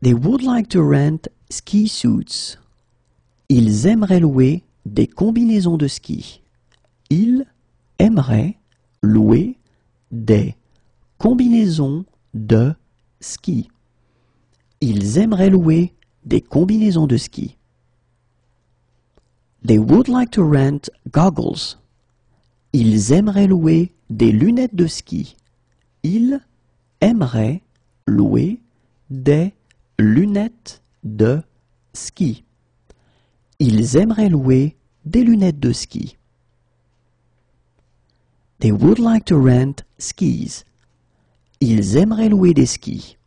They would like to rent ski suits. Ils aimeraient louer des combinaisons de ski. Ils aimeraient louer des combinaisons de ski. Ils aimeraient louer des combinaisons de ski. They would like to rent goggles. Ils aimeraient louer des lunettes de ski. Ils aimeraient louer des lunettes de ski. Ils aimeraient louer des lunettes de ski. They would like to rent skis. Ils aimeraient louer des skis.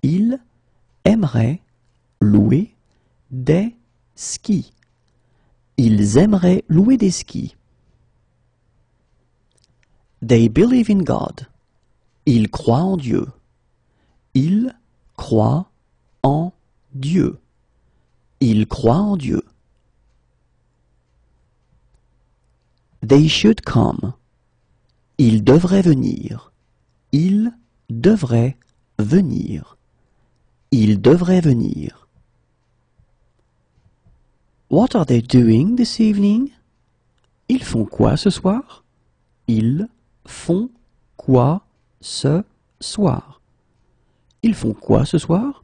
Ils aimeraient louer des skis. Ils aimeraient louer des skis. They believe in God. Ils croient en Dieu. Ils croient en Dieu. Ils croient en Dieu. They should come. Ils devraient venir. Ils devraient venir. Ils devraient venir. What are they doing this evening? Ils font quoi ce soir? Ils font quoi ce soir? Ils font quoi ce soir?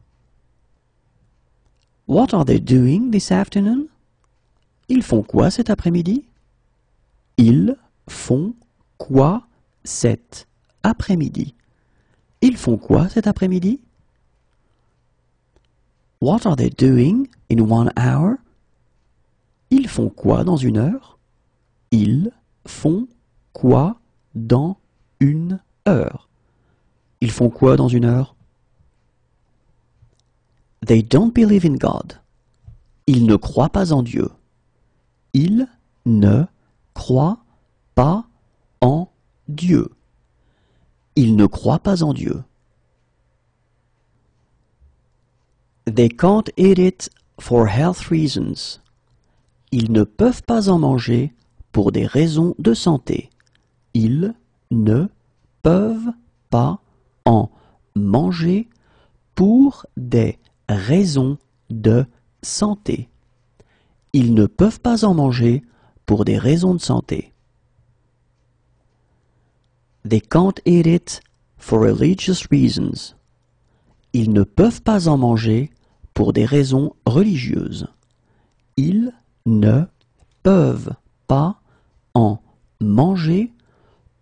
What are they doing this afternoon? Ils font quoi cet après-midi? Ils font quoi cet après-midi? Ils font quoi cet après-midi? What are they doing in 1 hour? Ils font quoi dans 1 heure? Ils font quoi dans 1 heure? Ils font quoi dans 1 heure? They don't believe in God. Ils ne croient pas en Dieu. Ils ne croient pas en Dieu. Ils ne croient pas en Dieu. They can't eat it for health reasons. Ils ne peuvent pas en manger pour des raisons de santé. Ils ne peuvent pas en manger pour des raisons de santé. Ils ne peuvent pas en manger pour des raisons de santé. They can't eat it for religious reasons. Ils ne peuvent pas en manger pour des raisons religieuses. Ils ne peuvent pas en manger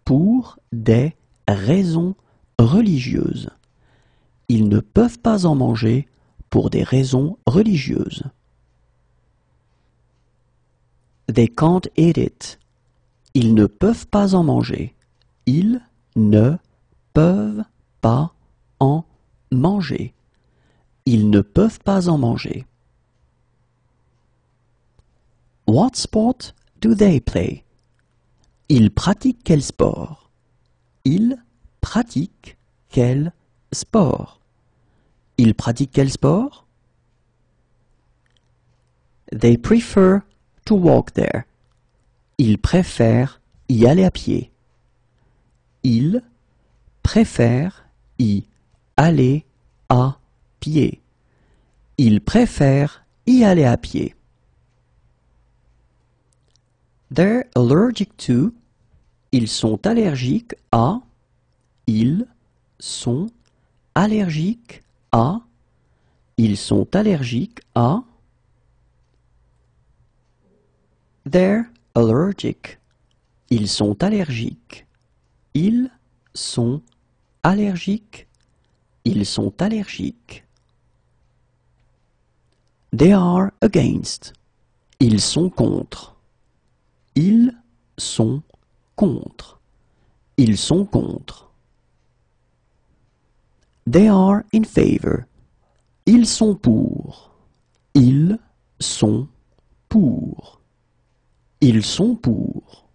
pour des raisons religieuses. Ils ne peuvent pas en manger pour des raisons religieuses. They can't eat it. Ils ne peuvent pas en manger. Ils ne peuvent pas en manger. Ils ne peuvent pas en manger. What sport do they play? Ils pratiquent quel sport? Ils pratiquent quel sport? Ils pratiquent quel sport? They prefer to walk there. Ils préfèrent y aller à pied. Ils préfèrent y aller à pied. Ils préfèrent y aller à pied. They're allergic to. Ils sont allergiques à. Ils sont allergiques à. Ils sont allergiques à. They're allergic. Ils sont allergiques. Ils sont allergiques. Ils sont allergiques. They are against. Ils sont contre. Ils sont contre. Ils sont contre. They are in favor. Ils sont pour. Ils sont pour. Ils sont pour.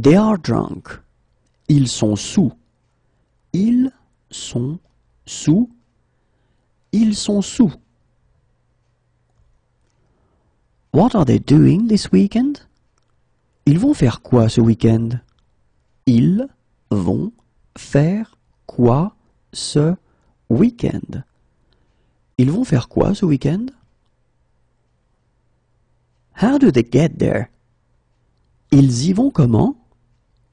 They are drunk. Ils sont sous. Ils sont sous. Ils sont sous. What are they doing this weekend? Ils vont faire quoi ce week-end? Ils vont faire quoi ce week-end. Ils vont faire quoi ce week-end? How do they get there? Ils y vont comment?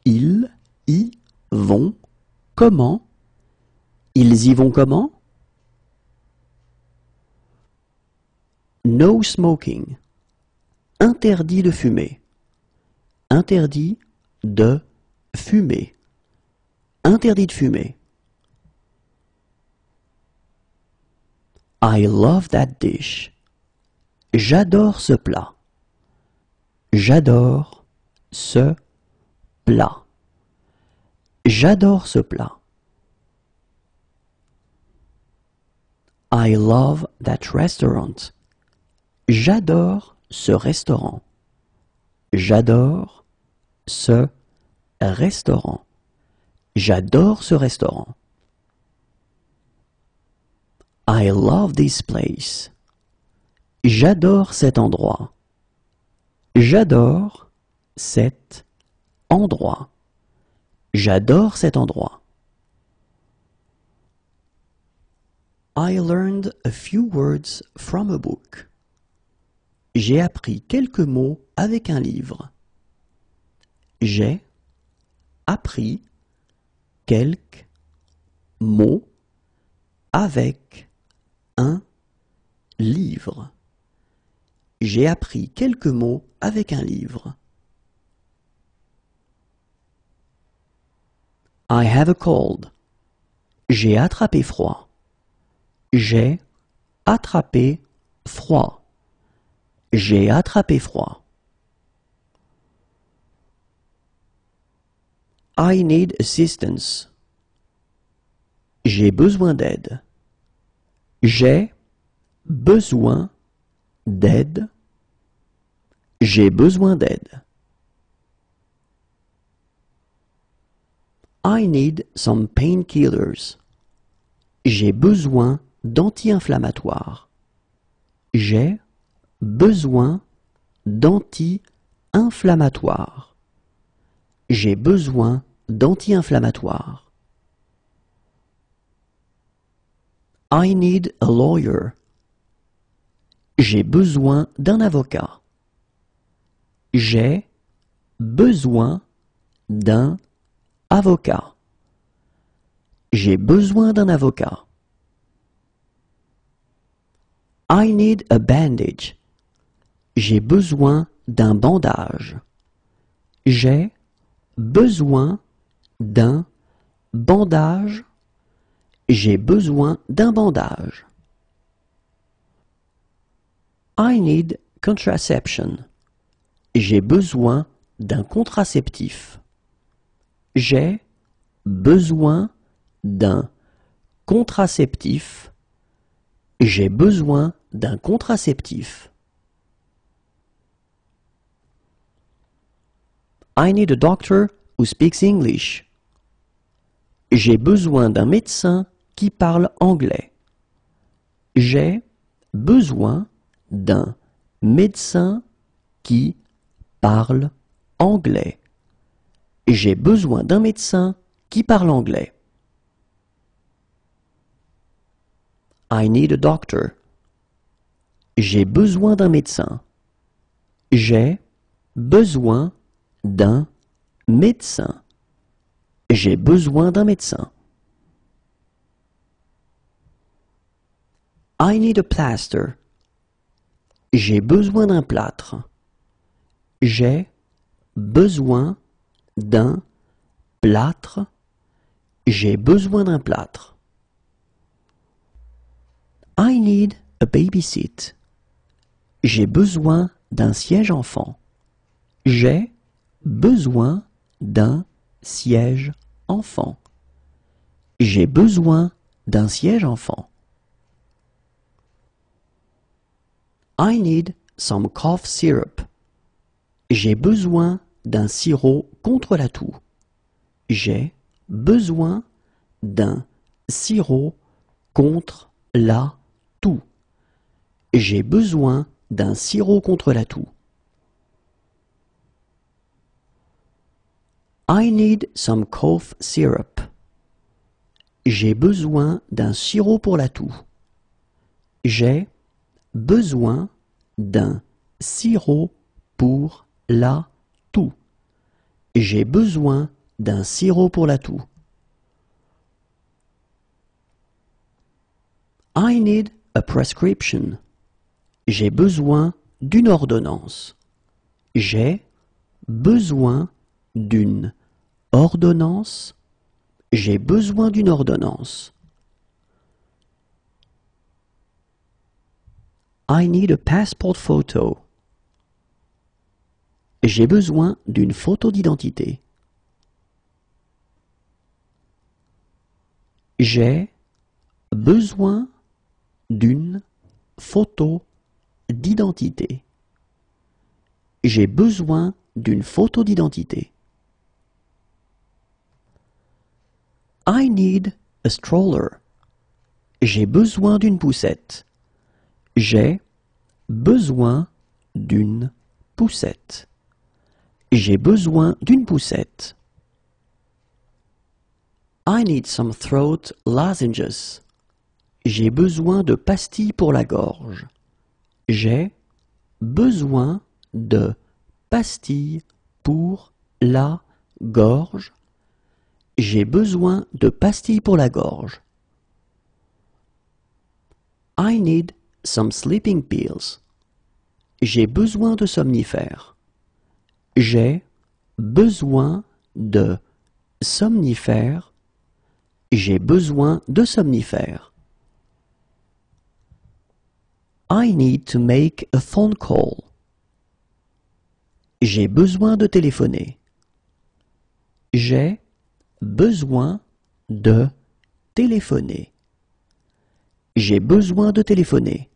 Ils y vont comment? Ils y vont comment? No smoking. Interdit de fumer. Interdit de fumer. Interdit de fumer. I love that dish. J'adore ce plat. J'adore ce plat. J'adore ce plat. I love that restaurant. J'adore ce restaurant. J'adore ce restaurant. J'adore ce restaurant. I love this place. J'adore cet endroit. J'adore cet endroit. J'adore cet endroit. I learned a few words from a book. J'ai appris quelques mots avec un livre. J'ai appris quelques mots avec un livre. J'ai appris quelques mots avec un livre. I have a cold. J'ai attrapé froid. J'ai attrapé froid. J'ai attrapé froid. I need assistance. J'ai besoin d'aide. J'ai besoin d'aide. J'ai besoin d'aide. I need some painkillers. J'ai besoin d'anti-inflammatoires. J'ai besoin d'anti-inflammatoires. J'ai besoin d'anti-inflammatoires. I need a lawyer. J'ai besoin d'un avocat. J'ai besoin d'un avocat. J'ai besoin d'un avocat. I need a bandage. J'ai besoin d'un bandage. J'ai besoin d'un bandage. J'ai besoin d'un bandage. I need contraception. J'ai besoin d'un contraceptif. J'ai besoin d'un contraceptif. J'ai besoin d'un contraceptif. I need a doctor who speaks English. J'ai besoin d'un médecin qui parle anglais. J'ai besoin d'un médecin qui parle anglais. J'ai besoin d'un médecin qui parle anglais. I need a doctor. J'ai besoin d'un médecin. J'ai besoin d'un médecin. J'ai besoin d'un médecin. I need a plaster. J'ai besoin d'un plâtre. J'ai besoin d'un plâtre. J'ai besoin d'un plâtre. I need a baby seat. J'ai besoin d'un siège enfant. J'ai besoin d'un siège enfant. J'ai besoin d'un siège enfant. I need some cough syrup. J'ai besoin d'un sirop contre la toux. J'ai besoin d'un sirop contre la toux. J'ai besoin d'un sirop contre la toux. I need some cough syrup. J'ai besoin d'un sirop pour la toux. J'ai besoin d'un sirop pour la toux. J'ai besoin d'un sirop pour la toux. I need a prescription. J'ai besoin d'une ordonnance. J'ai besoin d'une ordonnance. J'ai besoin d'une ordonnance. I need a passport photo. J'ai besoin d'une photo d'identité. J'ai besoin d'une photo d'identité. J'ai besoin d'une photo d'identité. I need a stroller. J'ai besoin d'une poussette. J'ai besoin d'une poussette. J'ai besoin d'une poussette. I need some throat lozenges. J'ai besoin de pastilles pour la gorge. J'ai besoin de pastilles pour la gorge. J'ai besoin de pastilles pour la gorge. I need some sleeping pills. J'ai besoin de somnifères. J'ai besoin de somnifères. J'ai besoin de somnifères. I need to make a phone call. J'ai besoin de téléphoner. J'ai besoin de téléphoner. J'ai besoin de téléphoner.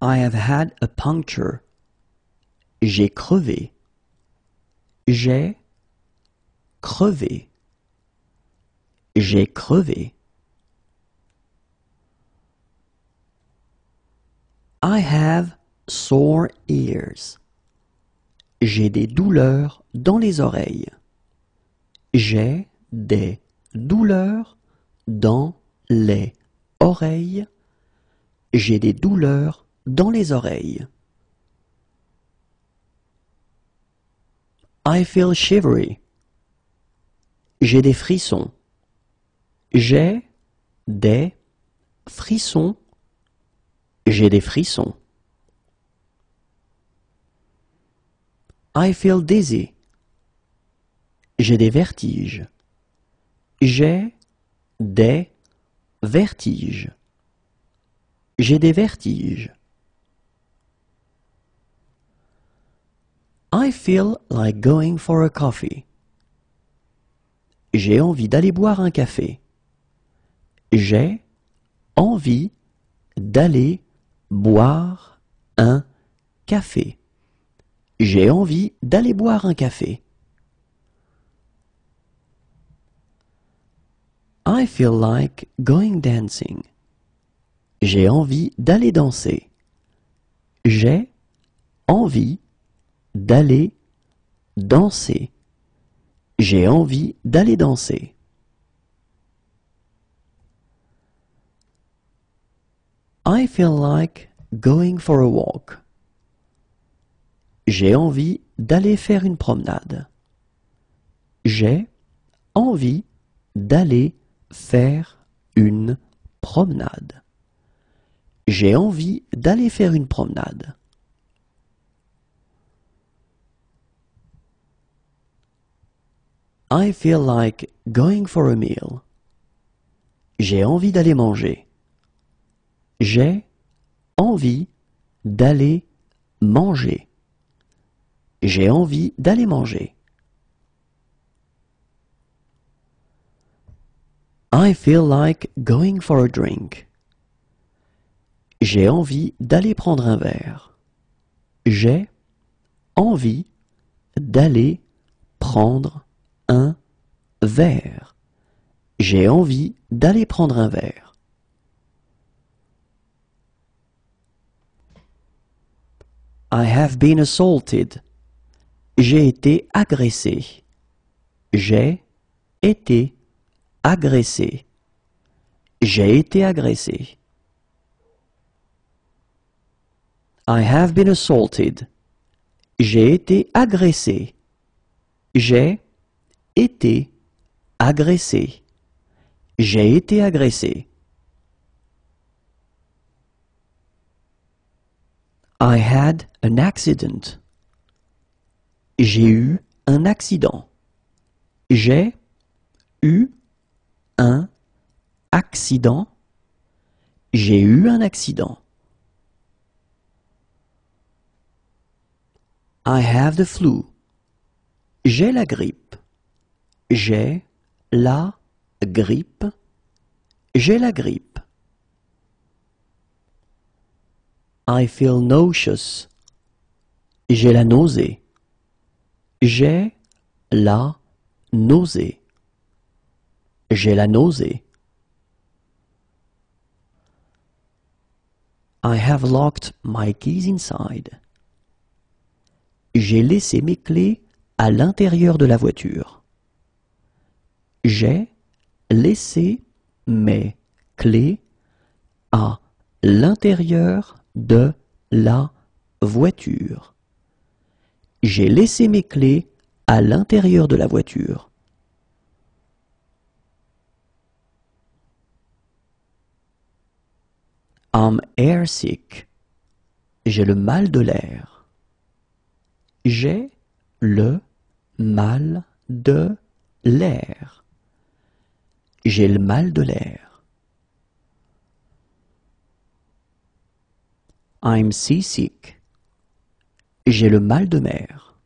I have had a puncture. J'ai crevé. J'ai crevé. J'ai crevé. I have sore ears. J'ai des douleurs dans les oreilles. J'ai des douleurs dans les oreilles. J'ai des douleurs dans les oreilles. I feel shivery. J'ai des frissons. J'ai des frissons. J'ai des frissons. I feel dizzy. J'ai des vertiges. J'ai des vertiges. J'ai des vertiges. I feel like going for a coffee. J'ai envie d'aller boire un café. J'ai envie d'aller boire un café. J'ai envie d'aller boire un café. I feel like going dancing. J'ai envie d'aller danser. J'ai envie d'aller danser. J'ai envie d'aller danser. I feel like going for a walk. J'ai envie d'aller faire une promenade. J'ai envie d'aller faire une promenade. J'ai envie d'aller faire une promenade. I feel like going for a meal. J'ai envie d'aller manger. J'ai envie d'aller manger. J'ai envie d'aller manger. I feel like going for a drink. J'ai envie d'aller prendre un verre. J'ai envie d'aller prendre un verre. J'ai envie d'aller prendre un verre. I have been assaulted. J'ai été agressé. J'ai été agressé. J'ai été agressé. I have been assaulted. J'ai été agressé. J'ai été agressé. J'ai été agressé. I had an accident. J'ai eu un accident. J'ai eu un accident. J'ai eu un accident. I have the flu. J'ai la grippe. J'ai la grippe. J'ai la grippe. I feel nauseous. J'ai la nausée. J'ai la nausée. J'ai la nausée. I have locked my keys inside. J'ai laissé mes clés à l'intérieur de la voiture. J'ai laissé mes clés à l'intérieur de la voiture. J'ai laissé mes clés à l'intérieur de la voiture. I'm airsick. J'ai le mal de l'air. J'ai le mal de l'air. J'ai le mal de l'air. I'm seasick. J'ai le mal de mer.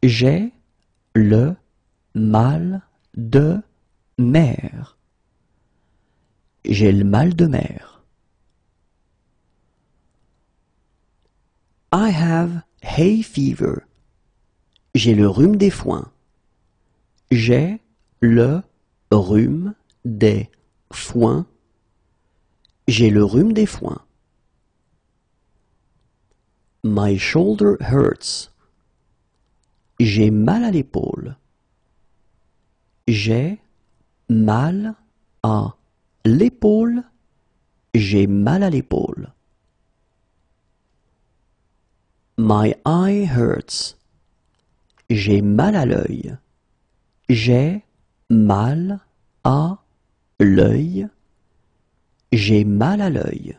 J'ai le mal de mer. J'ai le mal de mer. I have hay fever. J'ai le rhume des foins. J'ai le rhume des foins. J'ai le rhume des foins. My shoulder hurts. J'ai mal à l'épaule. J'ai mal à l'épaule. J'ai mal à l'épaule. My eye hurts. J'ai mal à l'œil. J'ai mal à l'œil. J'ai mal à l'œil.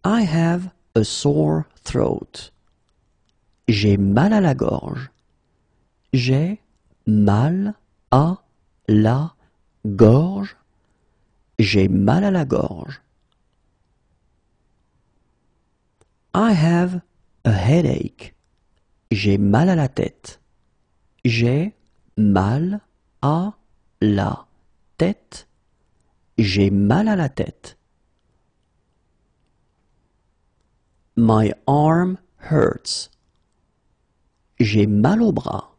I have a sore throat. J'ai mal à la gorge. J'ai mal à la gorge. J'ai mal à la gorge. I have a headache. J'ai mal à la tête. J'ai mal à la tête. J'ai mal à la tête. My arm hurts. J'ai mal au bras.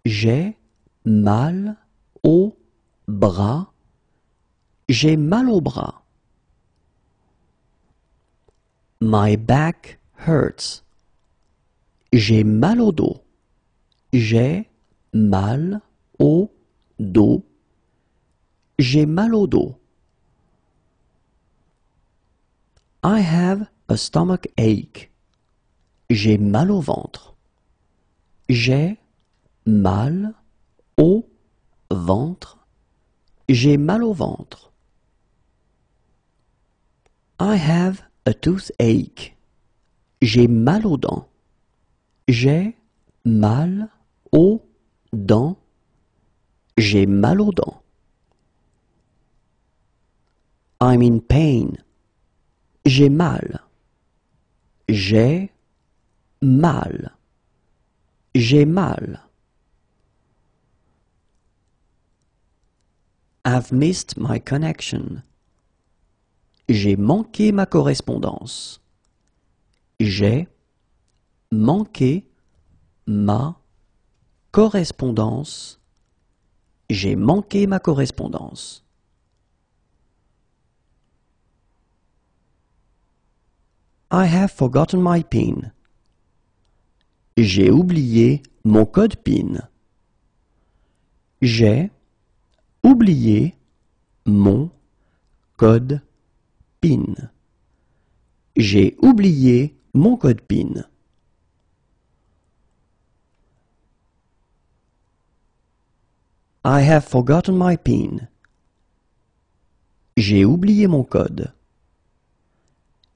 J'ai mal au bras. J'ai mal au bras. My back hurts. J'ai mal au dos. J'ai mal au dos. J'ai mal au dos. I have a stomach ache. J'ai mal au ventre. J'ai mal au ventre. J'ai mal au ventre. I have a toothache. J'ai mal aux dents. J'ai mal aux dents. J'ai mal aux dents. I'm in pain. J'ai mal. J'ai mal. J'ai mal. I've missed my connection. J'ai manqué ma correspondance. J'ai manqué ma correspondance. J'ai manqué ma correspondance. I have forgotten my PIN. J'ai oublié mon code PIN. J'ai oublié mon code PIN. J'ai oublié mon code PIN. I have forgotten my PIN. J'ai oublié mon code.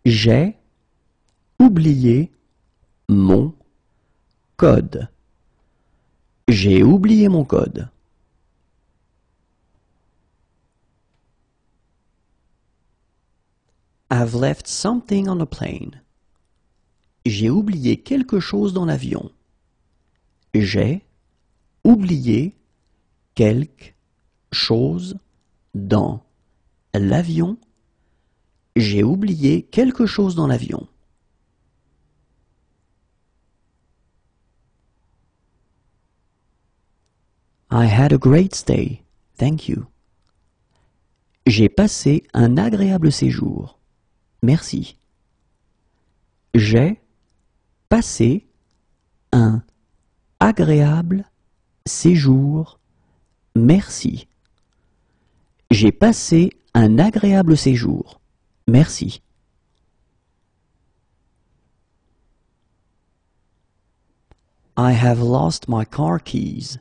J'ai oublié mon code. J'ai oublié mon code. I've left something on the plane. J'ai oublié quelque chose dans l'avion. J'ai oublié quelque chose dans l'avion. J'ai oublié quelque chose dans l'avion. I had a great stay. Thank you. J'ai passé un agréable séjour. Merci. J'ai passé un agréable séjour. Merci. J'ai passé un agréable séjour. Merci. I have lost my car keys.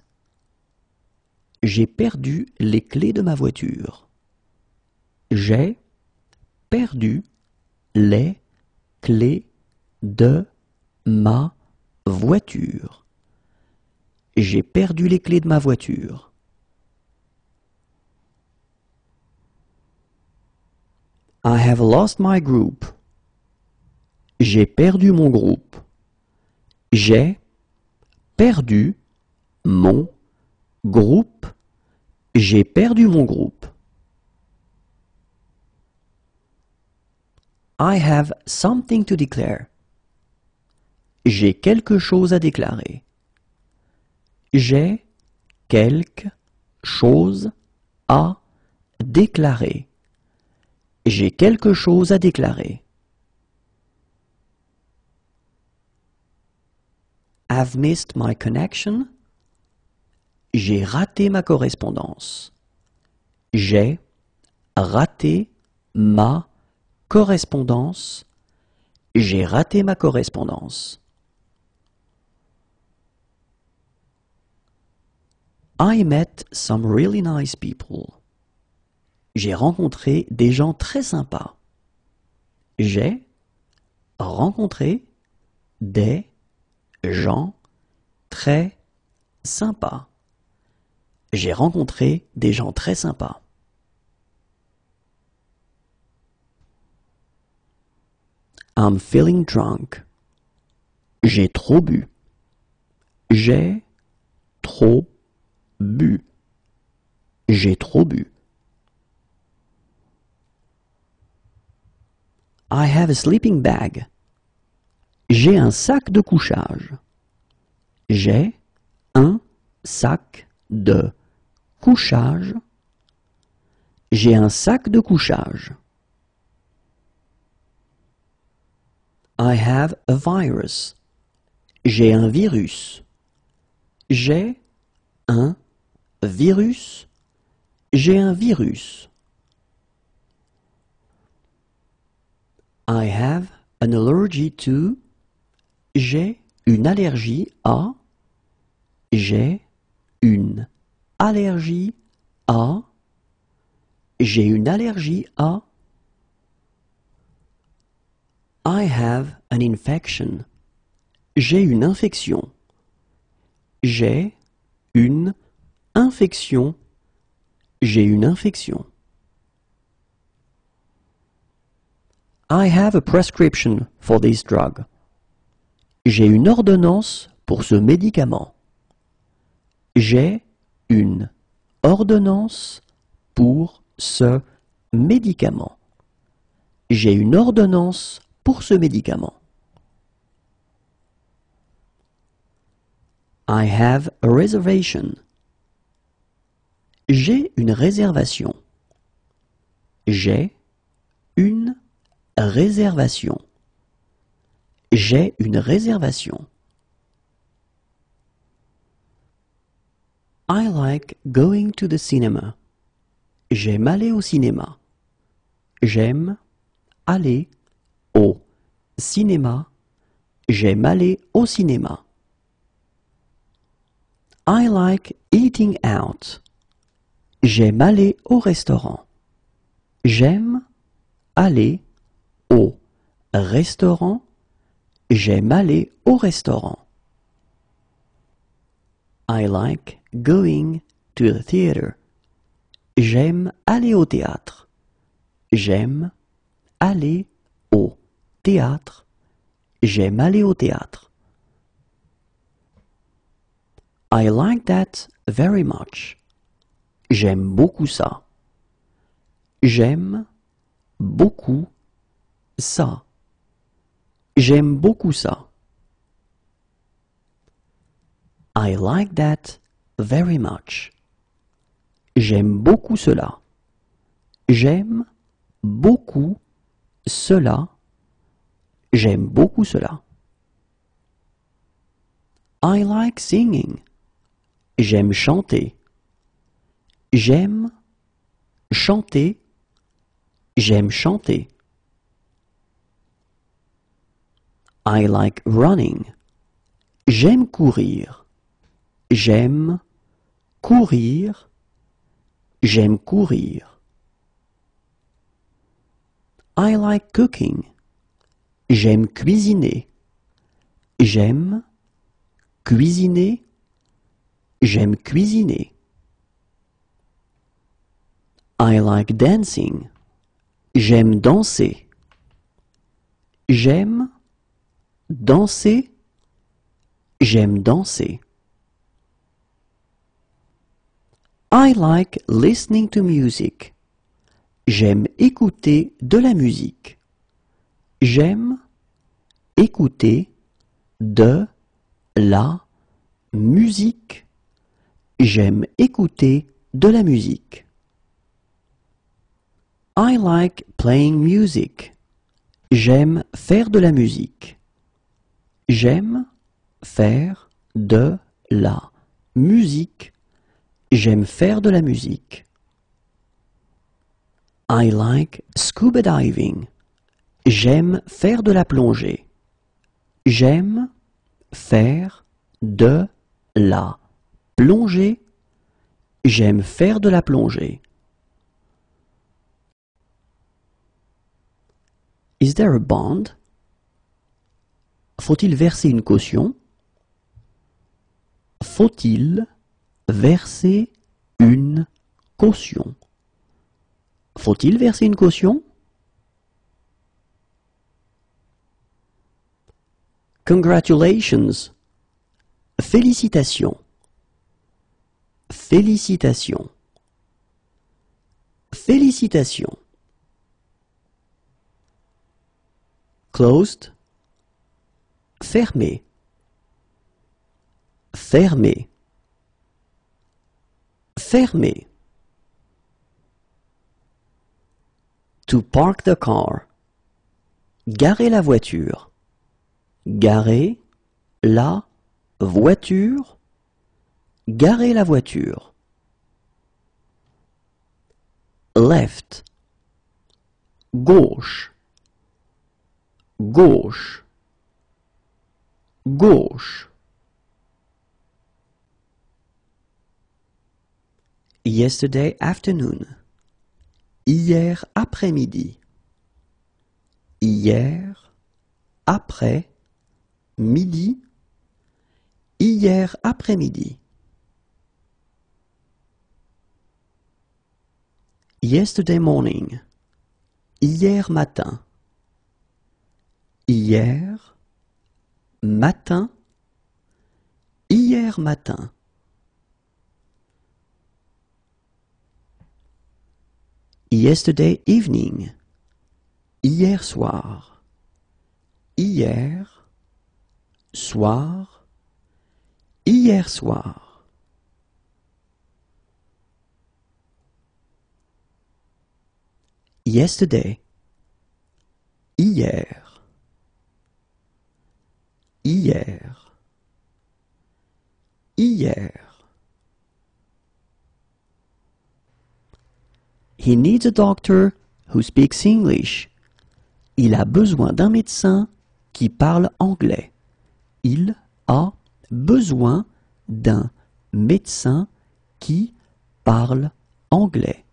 J'ai perdu les clés de ma voiture. J'ai perdu les clés de ma voiture. J'ai perdu les clés de ma voiture. I have lost my group. J'ai perdu mon groupe. J'ai perdu mon groupe. J'ai perdu mon groupe. I have something to declare. J'ai quelque chose à déclarer. J'ai quelque chose à déclarer. J'ai quelque chose à déclarer. I've missed my connection. J'ai raté ma correspondance. J'ai raté ma correspondance. J'ai raté ma correspondance. I met some really nice people. J'ai rencontré des gens très sympas. J'ai rencontré des gens très sympas. J'ai rencontré des gens très sympas. I'm feeling drunk. J'ai trop bu. J'ai trop bu. J'ai trop bu. I have a sleeping bag. J'ai un sac de couchage. J'ai un sac de couchage. J'ai un sac de couchage. I have a virus. J'ai un virus. J'ai un virus. J'ai un virus. I have an allergy to. J'ai une allergie à. J'ai une allergie à. J'ai une allergie à. I have an infection. J'ai une infection. J'ai une infection. J'ai une infection. I have a prescription for this drug. J'ai une ordonnance pour ce médicament. J'ai une ordonnance pour ce médicament. J'ai une ordonnance pour ce médicament. I have a reservation. J'ai une réservation. J'ai une réservation. J'ai une réservation. I like going to the cinema. J'aime aller au cinéma. J'aime aller au cinéma. J'aime aller au cinéma. I like eating out. J'aime aller au restaurant. J'aime aller au restaurant. J'aime aller au restaurant. I like going to the theater. J'aime aller au théâtre. J'aime aller au théâtre. J'aime aller au théâtre. I like that very much. J'aime beaucoup ça. J'aime beaucoup ça. J'aime beaucoup ça. I like that very much. J'aime beaucoup cela. J'aime beaucoup cela. J'aime beaucoup cela. I like singing. J'aime chanter. J'aime chanter. J'aime chanter. I like running. J'aime courir. J'aime courir. J'aime courir. I like cooking. J'aime cuisiner. J'aime cuisiner. J'aime cuisiner. I like dancing. J'aime danser. J'aime danser. J'aime danser. I like listening to music. J'aime écouter de la musique. J'aime écouter de la musique. J'aime écouter de la musique. I like playing music. J'aime faire de la musique. J'aime faire de la musique. J'aime faire de la musique. I like scuba diving. J'aime faire de la plongée. J'aime faire de la plongée. J'aime faire de la plongée. Is there a bond? Faut-il verser une caution? Faut-il verser une caution? Faut-il verser une caution? Congratulations. Félicitations. Félicitations. Félicitations. Closed. Fermé. Fermé. Fermé. To park the car. Garer la voiture. Garer la voiture. Garer la voiture. Left. Gauche. Gauche. Gauche. Yesterday afternoon. Hier après-midi. Hier après-midi. Hier après-midi. Yesterday morning. Hier matin. Hier matin. Hier matin. Yesterday evening. Hier soir. Hier soir. Hier soir. Yesterday. Hier. Hier. Hier. He needs a doctor who speaks English. Il a besoin d'un médecin qui parle anglais. Il a besoin d'un médecin qui parle anglais.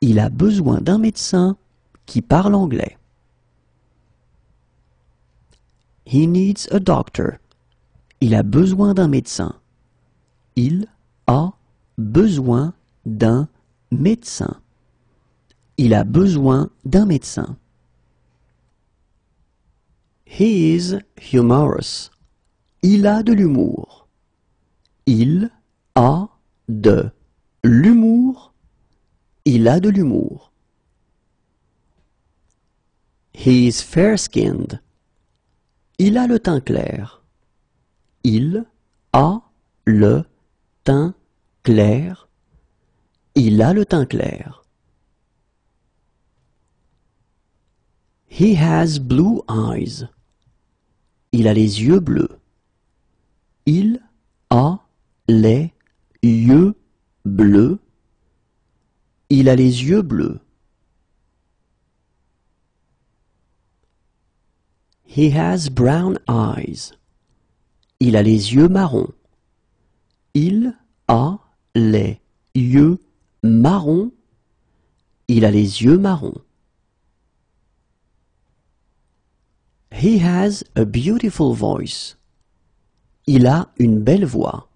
Il a besoin d'un médecin qui parle anglais. He needs a doctor. Il a besoin d'un médecin. Il a besoin d'un médecin. Il a besoin d'un médecin. He is humorous. Il a de l'humour. Il a de l'humour. Il a de l'humour. He is fair-skinned. Il a le teint clair. Il a le teint clair. Il a le teint clair. He has blue eyes. Il a les yeux bleus. Il a les yeux bleus. Il a les yeux bleus. He has brown eyes. Il a les yeux marrons. Il a les yeux marrons. Il a les yeux marrons. He has a beautiful voice. Il a une belle voix.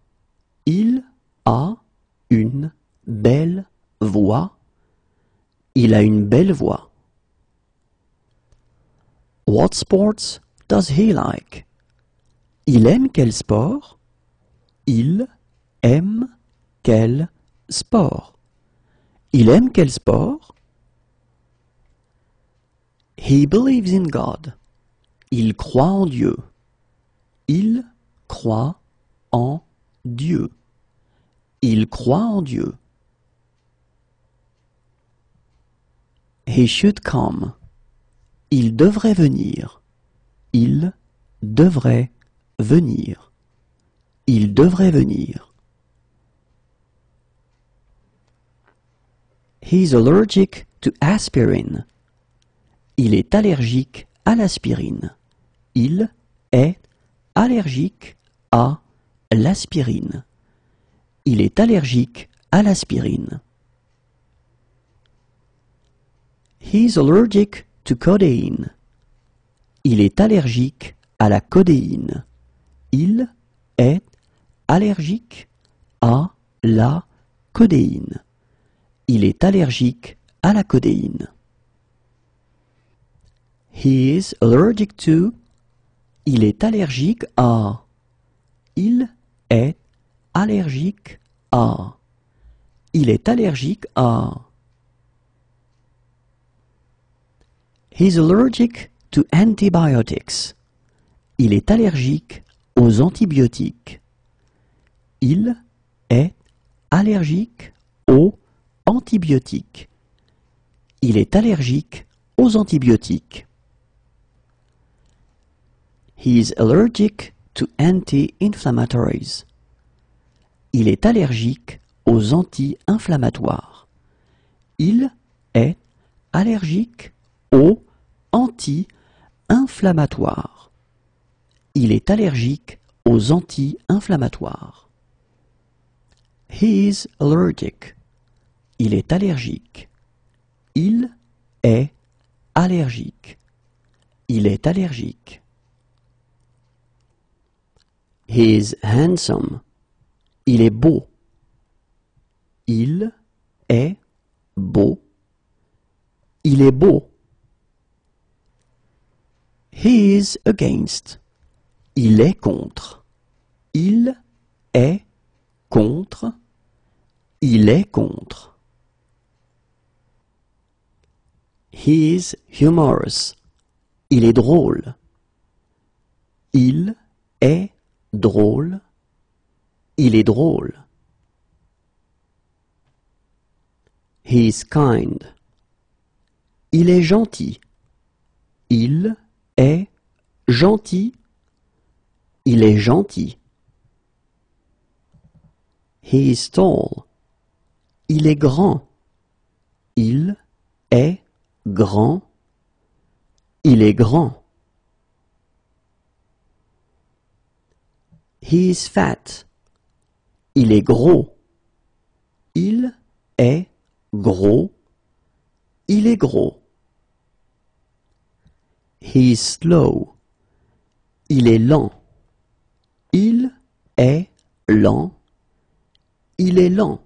Il a une belle voix. Il a une belle voix. What sports does he like? Il aime quel sport? Il aime quel sport? Il aime quel sport? He believes in God. Il croit en Dieu. Il croit en Dieu. Il croit en Dieu. He should come. Il devrait venir. Il devrait venir. Il devrait venir. He's allergic to aspirin. Il est allergique à l'aspirine. Il est allergique à l'aspirine. Il est allergique à l'aspirine. He's allergic to codeine. Il est allergique à la codéine. Il est allergique à la codéine. Il est allergique à la codéine. He is allergic to. Il est allergique à. Il est allergique à. Il est allergique à. He's allergic to antibiotics. Il est allergique aux antibiotiques. Il est allergique aux antibiotiques. Il est allergique aux antibiotiques. He is allergic to anti-inflammatories. Il est allergique aux anti-inflammatoires. Il est allergique aux anti-inflammatoires. Il est allergique aux anti-inflammatoires. He is allergic. Il est allergique. Il est allergique. Il est allergique. He is handsome. Il est beau. Il est beau. Il est beau. He is against. Il est contre. Il est contre. Il est contre. He is humorous. Il est drôle. Il est drôle. Il est drôle. He is kind. Il est gentil. Il est gentil. Il est gentil. He is tall. Il est grand. Il est grand. Il est grand. He is fat. Il est gros. Il est gros. Il est gros. He is slow. Il est lent. Il est lent. Il est lent.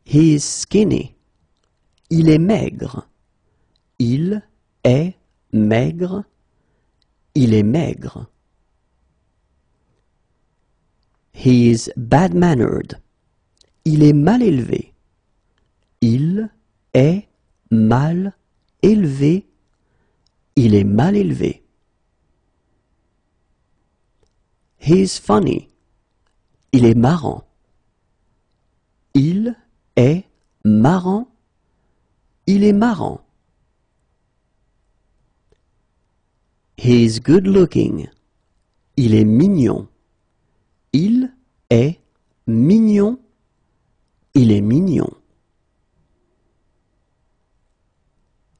He is skinny. Il est maigre. Il est maigre. Il est maigre. He is bad-mannered. Il est mal élevé. Il est mal élevé. Il est mal élevé. He is funny. Il est marrant. Il est marrant. Il est marrant. He is good looking. Il est mignon. Il est mignon. Il est mignon.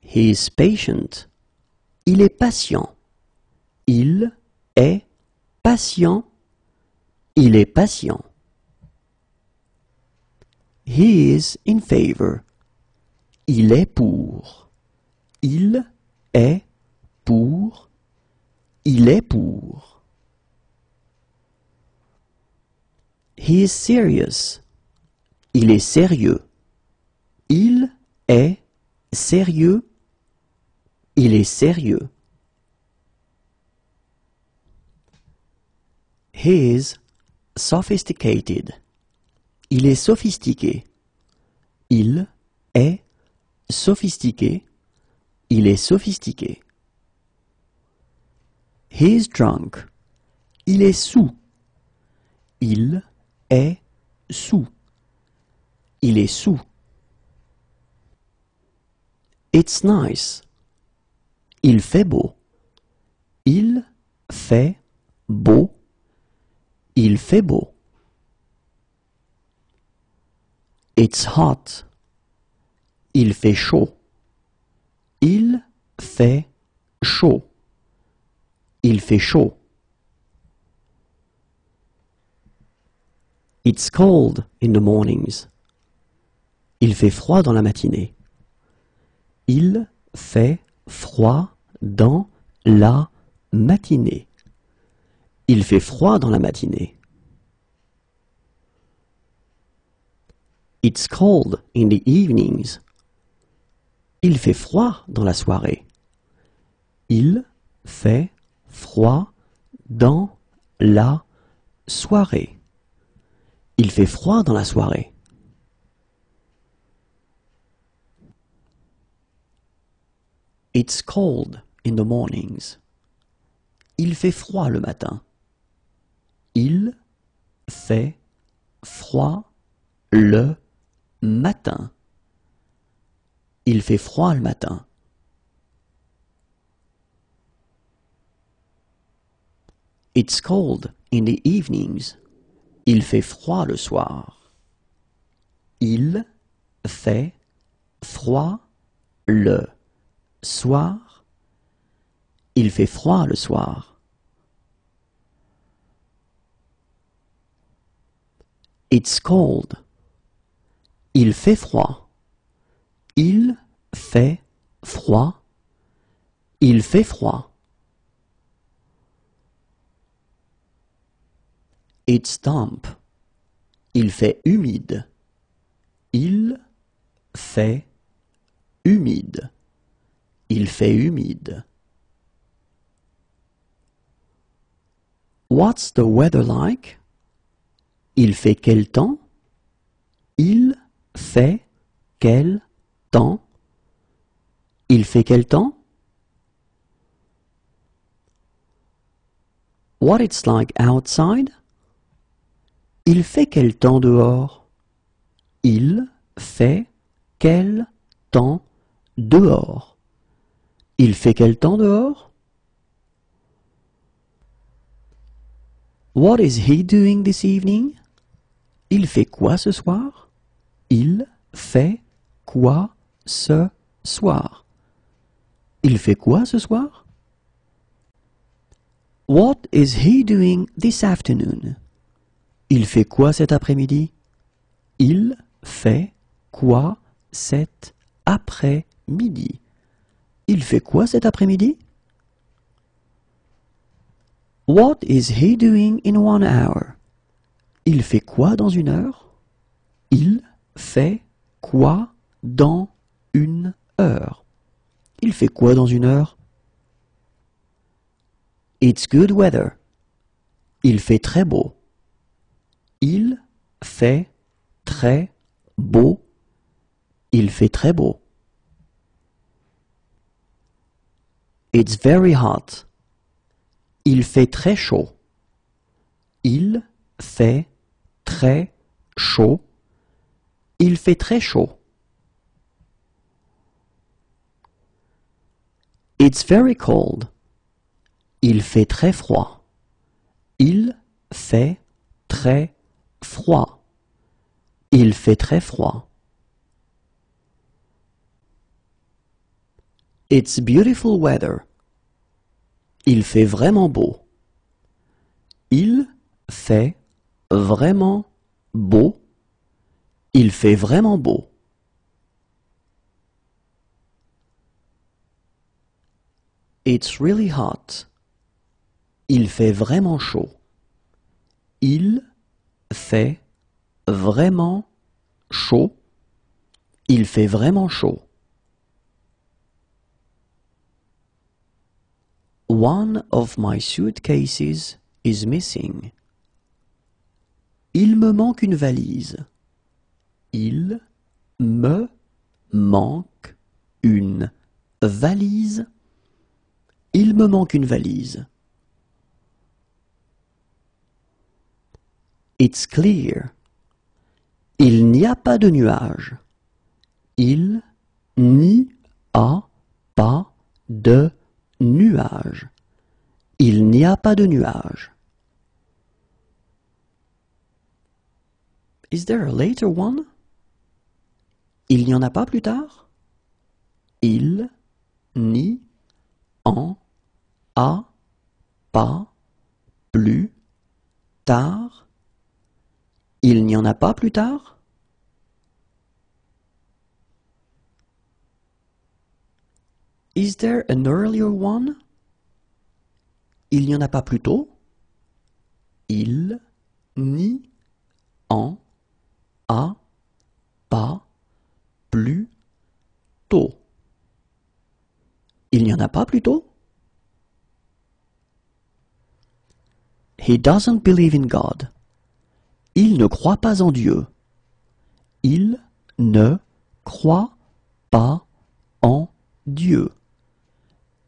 He is patient. Il est patient. Il est patient. Il est patient. He is in favor. Il est pour. Il est pour. Il est pour. He is serious. Il est sérieux. Il est sérieux. Il est sérieux. He is sophisticated. Il est sophistiqué. Il est sophistiqué. Il est sophistiqué. He is drunk. Il est saoul. Il est saoul. Il est saoul. It's nice. Il fait beau. Il fait beau. Il fait beau. It's hot. Il fait chaud. Il fait chaud. Il fait chaud. It's cold in the mornings. Il fait froid dans la matinée. Il fait froid dans la matinée. Il fait froid dans la matinée. It's cold in the evenings. Il fait froid dans la soirée. Il fait froid dans la soirée. Il fait froid dans la soirée. It's cold in the mornings. Il fait froid le matin. Il fait froid le matin. Il fait froid le matin. It's cold in the evenings. Il fait froid le soir. Il fait froid le soir. Il fait froid le soir. It's cold. Il fait froid. Il fait froid. Il fait froid. It's damp. Il fait humide. Il fait humide. Il fait humide. What's the weather like? Il fait quel temps? Il fait quel temps? Il fait quel temps? What it's like outside? Il fait quel temps dehors? Il fait quel temps dehors? Il fait quel temps dehors? What is he doing this evening? Il fait quoi ce soir? Il fait quoi ce soir? Il fait quoi ce soir? What is he doing this afternoon? Il fait quoi cet après-midi? Il fait quoi cet après-midi? Il fait quoi cet après-midi? What is he doing in 1 hour? Il fait quoi dans 1 heure? Il fait quoi dans 1 heure? Il fait quoi dans 1 heure? It's good weather. Il fait très beau. Il fait très beau. Il fait très beau. It's very hot. Il fait très chaud. Il fait très chaud. Il fait très chaud. It's very cold. Il fait très froid. Il fait très froid. Il fait très froid. It's beautiful weather. Il fait vraiment beau. Il fait vraiment beau. Il fait vraiment beau. It's really hot. Il fait vraiment chaud. Il fait vraiment chaud. Il fait vraiment chaud. One of my suitcases is missing. Il me manque une valise. Il me manque une valise. Il me manque une valise. It's clear. Il n'y a pas de nuages. Il n'y a pas de nuages. Il n'y a pas de nuages. Is there a later one? Il n'y en a pas plus tard? Il n'y en a pas plus tard? Il n'y en a pas plus tard? Is there an earlier one? Il n'y en a pas plus tôt? Il n'y en a pas plus tôt. Il n'y en a pas plus tôt? He doesn't believe in God. Il ne croit pas en Dieu. Il ne croit pas en Dieu.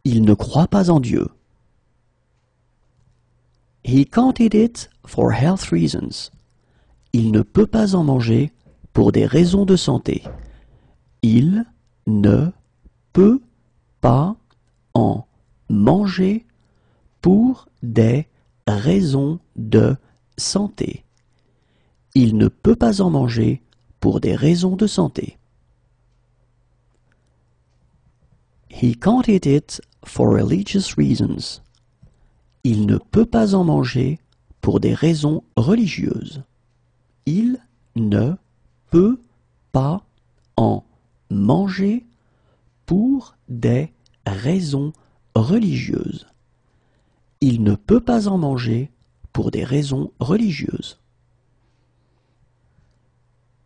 Il ne croit pas en Dieu. He can't eat it for health reasons. Il ne peut pas en manger pour des raisons de santé. Il ne peut pas en manger pour des raisons de santé. Il ne peut pas en manger pour des raisons de santé. He can't eat it for religious reasons. Il ne peut pas en manger pour des raisons religieuses. Il ne peut pas en manger pour des raisons religieuses. Il ne peut pas en manger pour des raisons religieuses.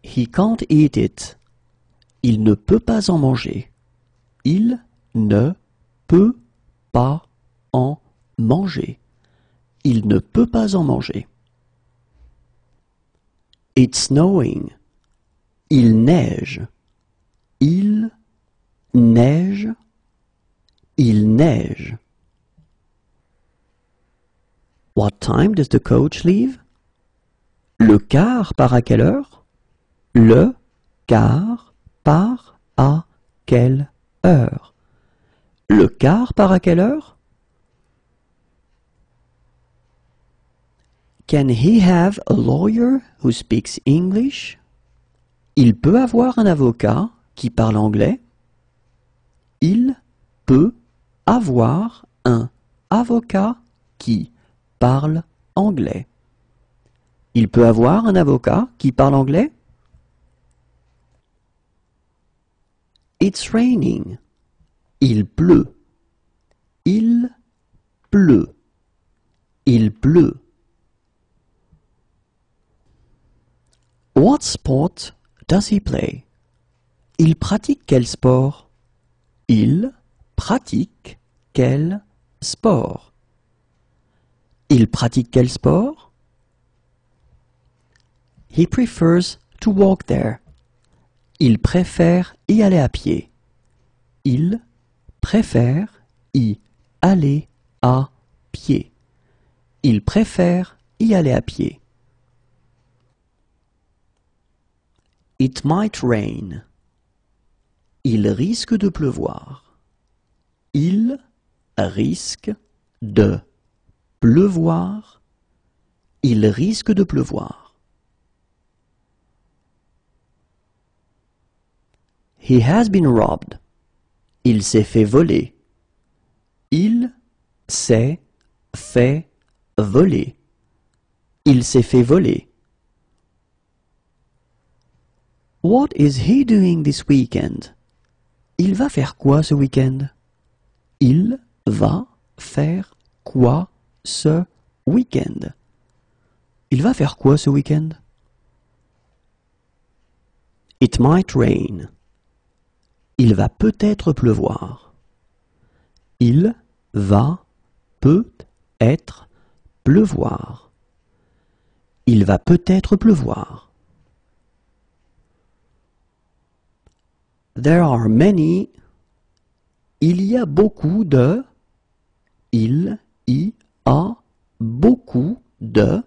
He can't eat it. Il ne peut pas en manger. Il ne peut pas en manger. Il ne peut pas en manger. It's snowing. Il neige. Il neige. Il neige. What time does the coach leave? Le car part à quelle heure? Le car part à quelle heure? Le car part à quelle heure? Can he have a lawyer who speaks English? Il peut avoir un avocat qui parle anglais. Il peut avoir un avocat qui parle anglais. Il peut avoir un avocat qui parle anglais. It's raining. Il pleut. Il pleut. Il pleut. What sport does he play? Il pratique quel sport? Il pratique quel sport? Il pratique quel sport? He prefers to walk there. Il préfère y aller à pied. Il préfère y aller à pied. Il préfère y aller à pied. It might rain. Il risque de pleuvoir. Il risque de pleuvoir. Il risque de pleuvoir. He has been robbed. Il s'est fait voler. Il s'est fait voler. Il s'est fait voler. What is he doing this weekend? Il va faire quoi ce week-end? Il va faire quoi ce week-end? Il va faire quoi ce week-end? It might rain. Il va peut-être pleuvoir. Il va peut-être pleuvoir. Il va peut-être pleuvoir. There are many. Il y a beaucoup de. Il y a beaucoup de.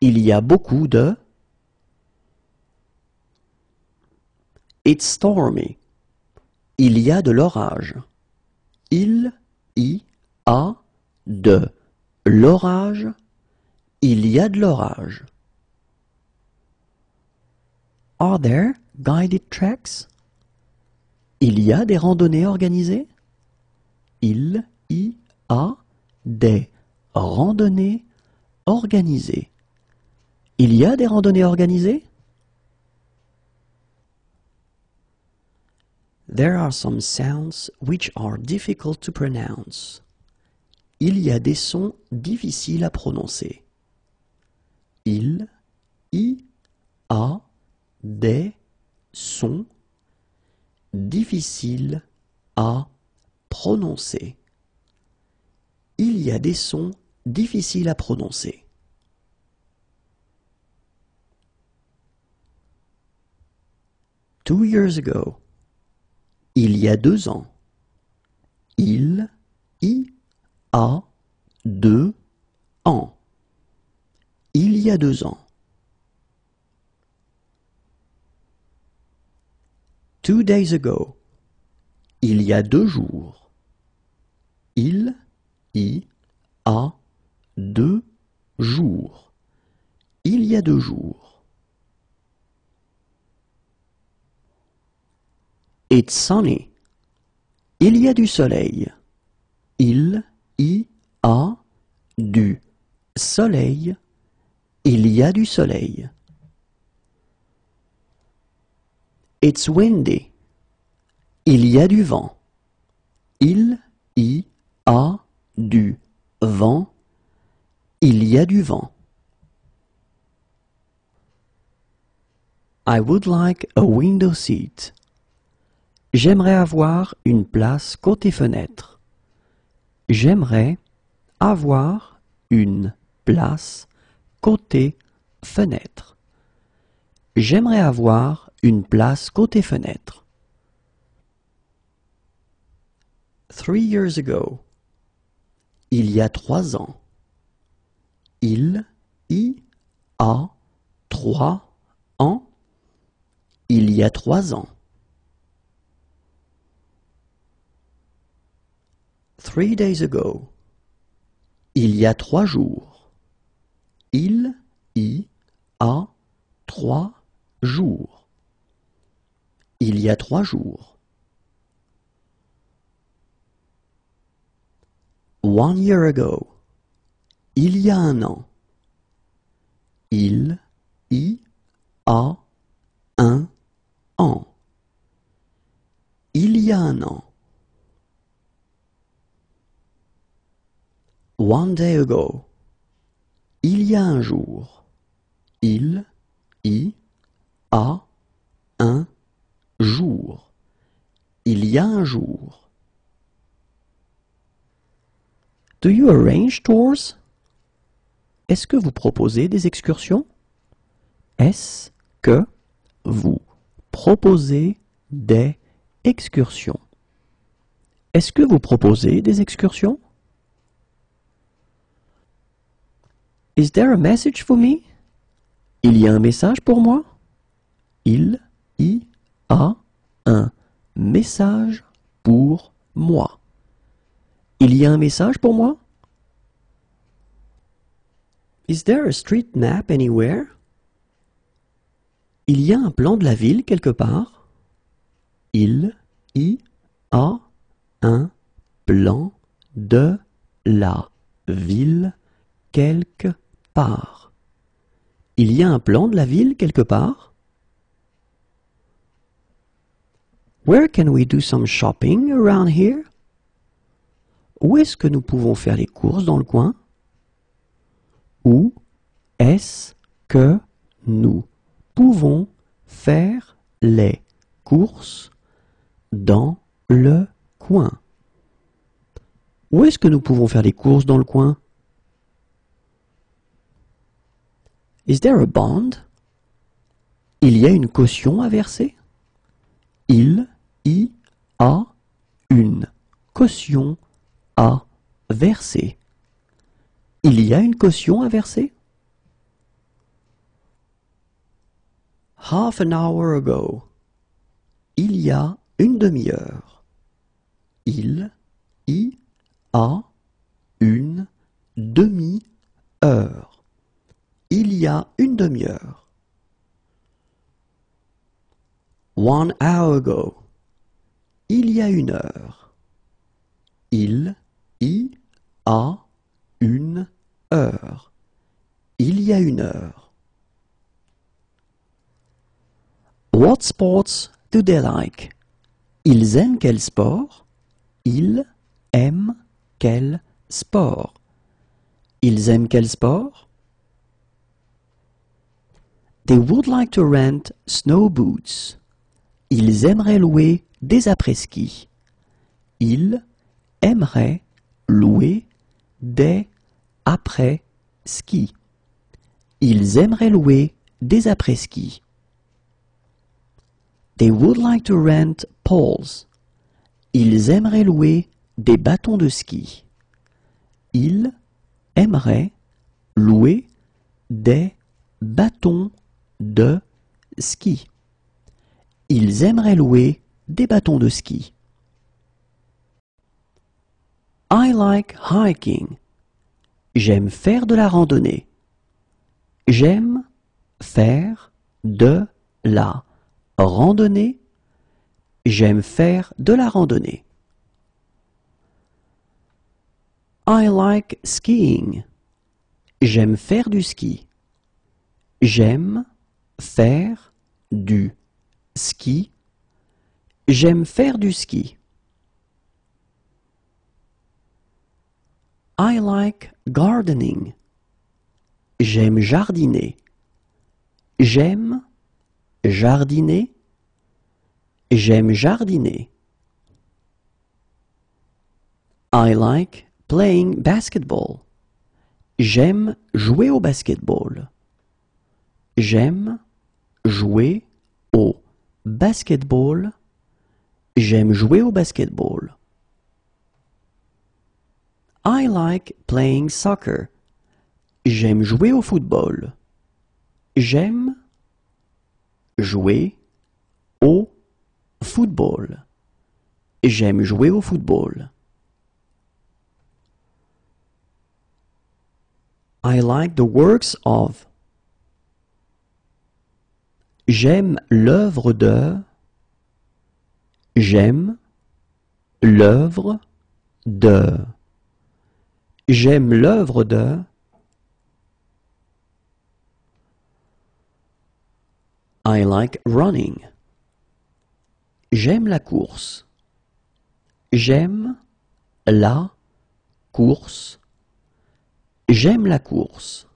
Il y a beaucoup de. It's stormy. Il y a de l'orage. Il y a de l'orage. Il y a de l'orage. Are there guided treks? Il y a des randonnées organisées? Il y a des randonnées organisées. Il y a des randonnées organisées? There are some sounds which are difficult to pronounce. Il y a des sons difficiles à prononcer. Il y a des sons difficiles à prononcer. Il y a des sons difficiles à prononcer. Two years ago. Il y a 2 ans. Il y a 2 ans. Il y a 2 ans. 2 days ago. Il y a 2 jours. Il y a 2 jours. Il y a 2 jours. It's sunny. Il y a du soleil. Il y a du soleil. Il y a du soleil. It's windy. Il y a du vent. Il y a du vent. Il y a du vent. I would like a window seat. J'aimerais avoir une place côté fenêtre. J'aimerais avoir une place côté fenêtre. J'aimerais avoir une place côté fenêtre. 3 years ago. Il y a 3 ans. Il y a 3 ans. Il y a 3 ans. 3 days ago. Il y a 3 jours. Il y a 3 jours. Il y a 3 jours. 1 year ago. Il y a 1 an. Il y a 1 an. Il y a 1 an. 1 day ago. Il y a 1 jour. Il y a 1 jour. Il y a 1 jour. Do you arrange tours? Est-ce que vous proposez des excursions? Est-ce que vous proposez des excursions? Est-ce que vous proposez des excursions? Is there a message for me? Il y a un message pour moi? Il y a un message pour moi. Il y a un message pour moi? Is there a street map anywhere? Il y a un plan de la ville quelque part? Il y a un plan de la ville quelque part. Il y a un plan de la ville quelque part? Where can we do some shopping around here? Où est-ce que nous pouvons faire les courses dans le coin? Où est-ce que nous pouvons faire les courses dans le coin? Où est-ce que nous pouvons faire les courses dans le coin? Is there a bond? Il y a une caution à verser? Il y a une caution à verser. Il y a une caution à verser? Half an hour ago. Il y a une demi-heure. Il y a une demi-heure. Il y a une demi-heure. 1 hour ago. Il y a 1 heure. Il y a 1 heure. Il y a 1 heure. What sports do they like? Ils aiment quel sport? Ils aiment quel sport? Ils aiment quel sport? They would like to rent snow boots. Ils aimeraient louer des après-ski. Ils aimeraient louer des après-ski. Ils aimeraient louer des après-ski. They would like to rent poles. Ils aimeraient louer des bâtons de ski. Ils aimeraient louer des bâtons de ski. Ils aimeraient louer des bâtons de ski. I like hiking. J'aime faire de la randonnée. J'aime faire de la randonnée. J'aime faire de la randonnée. I like skiing. J'aime faire du ski. J'aime faire du ski. J'aime faire du ski. I like gardening. J'aime jardiner. J'aime jardiner. J'aime jardiner. I like playing basketball. J'aime jouer au basketball. J'aime jouer au basketball. J'aime jouer au basketball. I like playing soccer. J'aime jouer au football. J'aime jouer au football. J'aime jouer au football. I like the works of. J'aime l'œuvre de. J'aime l'œuvre de. J'aime l'œuvre de. I like running. J'aime la course. J'aime la course. J'aime la course.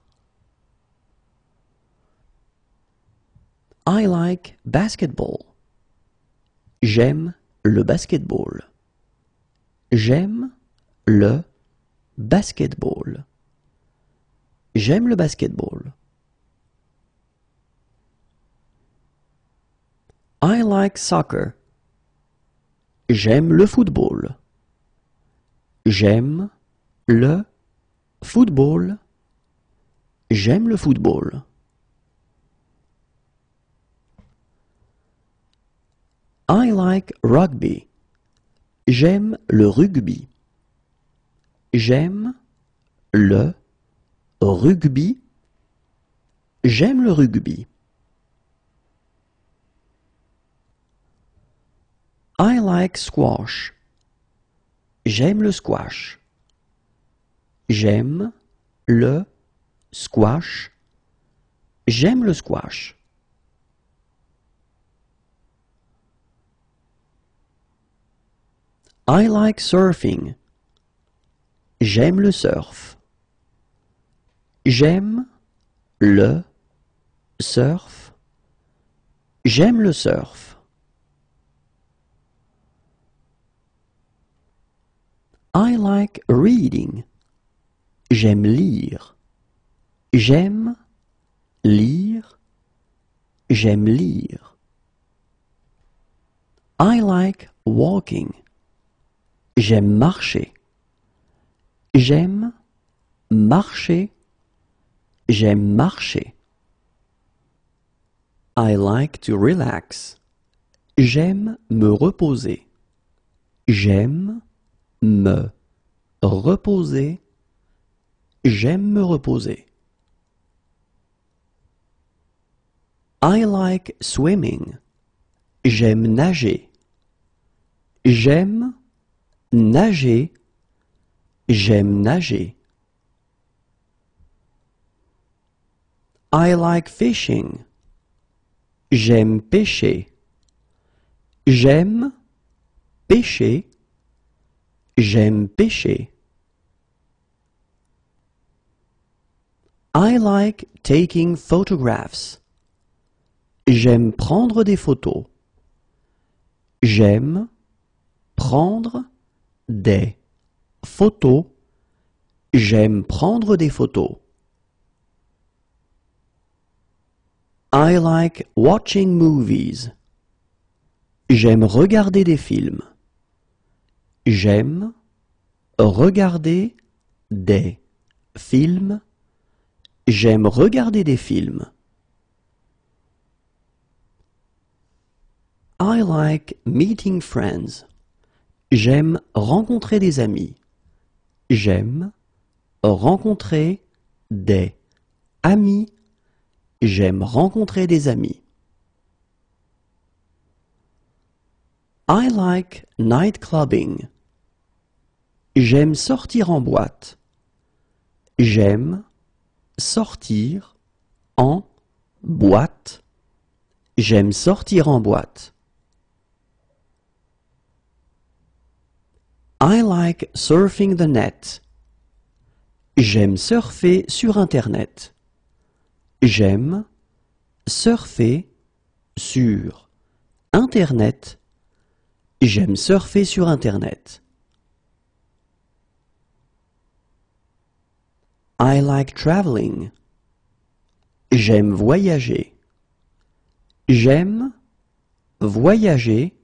I like basketball. J'aime le basketball. J'aime le basketball. J'aime le basketball. I like soccer. J'aime le football. J'aime le football. J'aime le football. I like rugby. J'aime le rugby. J'aime le rugby. J'aime le rugby. I like squash. J'aime le squash. J'aime le squash. J'aime le squash. I like surfing. J'aime le surf. J'aime le surf. J'aime le surf. I like reading. J'aime lire. J'aime lire. J'aime lire. I like walking. J'aime marcher. J'aime marcher. J'aime marcher. I like to relax. J'aime me reposer. J'aime me reposer. J'aime me reposer. I like swimming. J'aime nager. J'aime nager. J'aime nager. I like fishing. J'aime pêcher. J'aime pêcher. J'aime pêcher. I like taking photographs. J'aime prendre des photos. J'aime prendre des photos. J'aime prendre des photos. I like watching movies. J'aime regarder des films. J'aime regarder des films. J'aime regarder des films. I like meeting friends. J'aime rencontrer des amis. J'aime rencontrer des amis. J'aime rencontrer des amis. I like night clubbing. J'aime sortir en boîte. J'aime sortir en boîte. J'aime sortir en boîte. I like surfing the net. J'aime surfer sur Internet. J'aime surfer sur Internet. J'aime surfer sur Internet. I like traveling. J'aime voyager. J'aime voyager.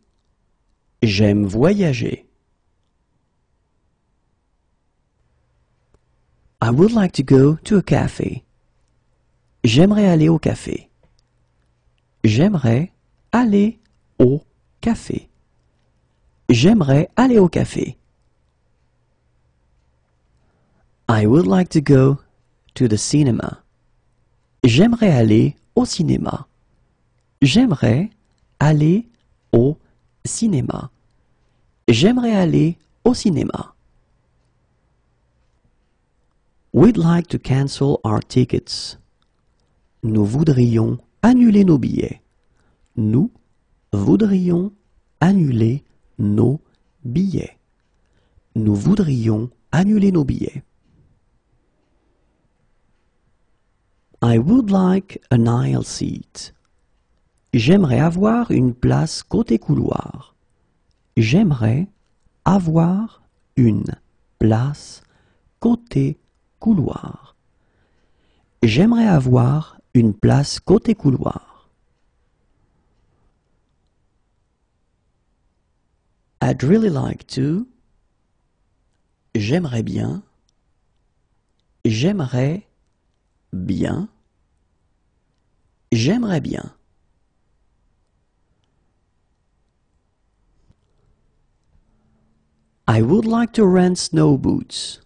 J'aime voyager. I would like to go to a cafe. J'aimerais aller au café. J'aimerais aller au café. J'aimerais aller au café. I would like to go to the cinema. J'aimerais aller au cinéma. J'aimerais aller au cinéma. J'aimerais aller au cinéma. We'd like to cancel our tickets. Nous voudrions annuler nos billets. Nous voudrions annuler nos billets. Nous voudrions annuler nos billets. I would like an aisle seat. J'aimerais avoir une place côté couloir. J'aimerais avoir une place côté couloir. J'aimerais avoir une place côté couloir. I'd really like to. J'aimerais bien. J'aimerais bien. J'aimerais bien. I would like to rent snow boots.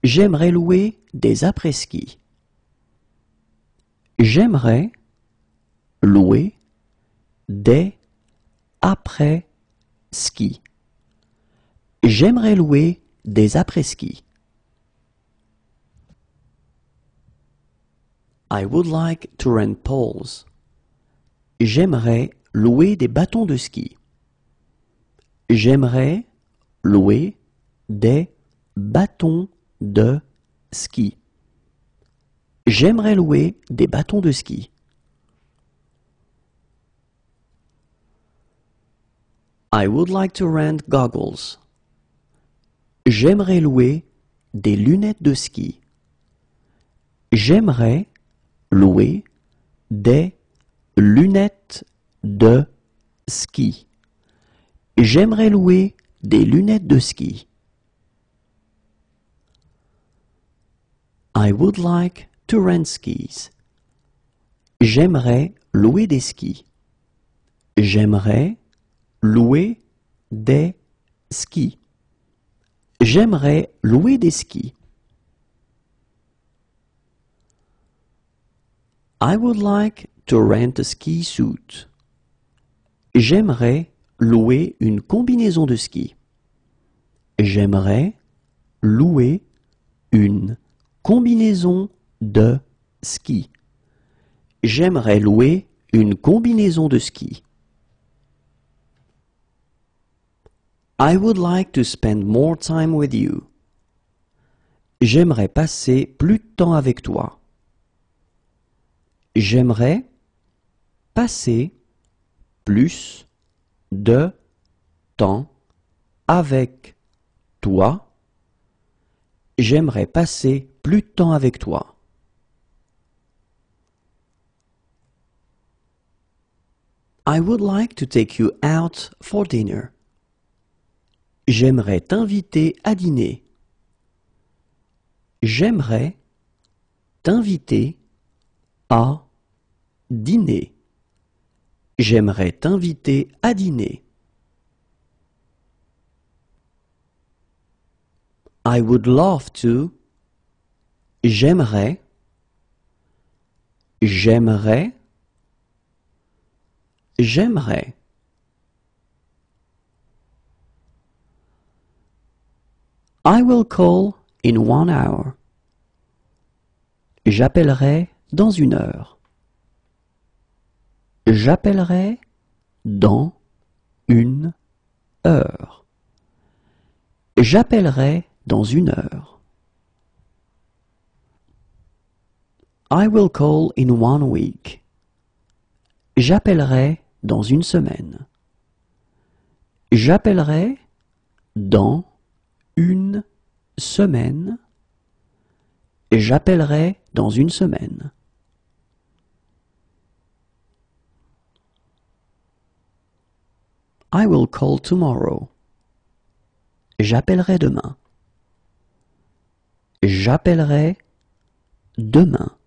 J'aimerais louer des après-ski. J'aimerais louer des après-ski. J'aimerais louer des après-ski. I would like to rent poles. J'aimerais louer des bâtons de ski. J'aimerais louer des bâtons de ski. J'aimerais louer des bâtons de ski. I would like to rent goggles. J'aimerais louer des lunettes de ski. J'aimerais louer des lunettes de ski. J'aimerais louer des lunettes de ski. I would like to rent skis. J'aimerais louer des skis. J'aimerais louer des skis. J'aimerais louer des skis. I would like to rent a ski suit. J'aimerais louer une combinaison de ski. J'aimerais louer une combinaison de ski. J'aimerais louer une combinaison de ski. I would like to spend more time with you. J'aimerais passer plus de temps avec toi. J'aimerais passer plus de temps avec toi. J'aimerais passer plus de temps avec toi. I would like to take you out for dinner. J'aimerais t'inviter à dîner. J'aimerais t'inviter à dîner. J'aimerais t'inviter à dîner. I would love to. J'aimerais. J'aimerais. J'aimerais. I will call in 1 hour. J'appellerai dans 1 heure. J'appellerai dans 1 heure. J'appellerai dans 1 heure. I will call in 1 week. J'appellerai dans 1 semaine. J'appellerai dans 1 semaine. J'appellerai dans 1 semaine. I will call tomorrow. J'appellerai demain. J'appellerai demain.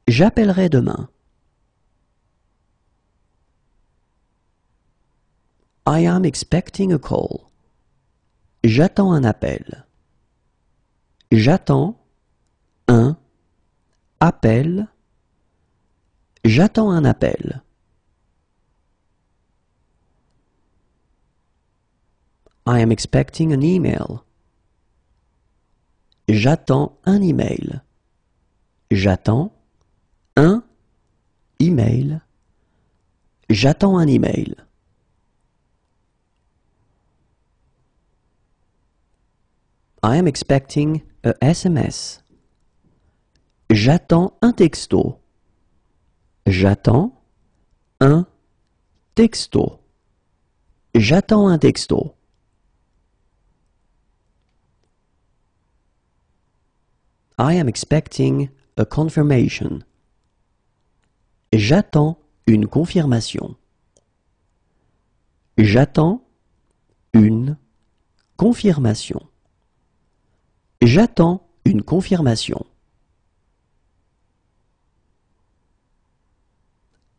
J'appellerai demain. I am expecting a call. J'attends un appel. J'attends un appel. J'attends un appel. I am expecting an email. J'attends un email. J'attends un email. J'attends un email. I am expecting a SMS. J'attends un texto. J'attends un texto. J'attends un texto. I am expecting a confirmation. J'attends une confirmation. J'attends une confirmation. J'attends une confirmation.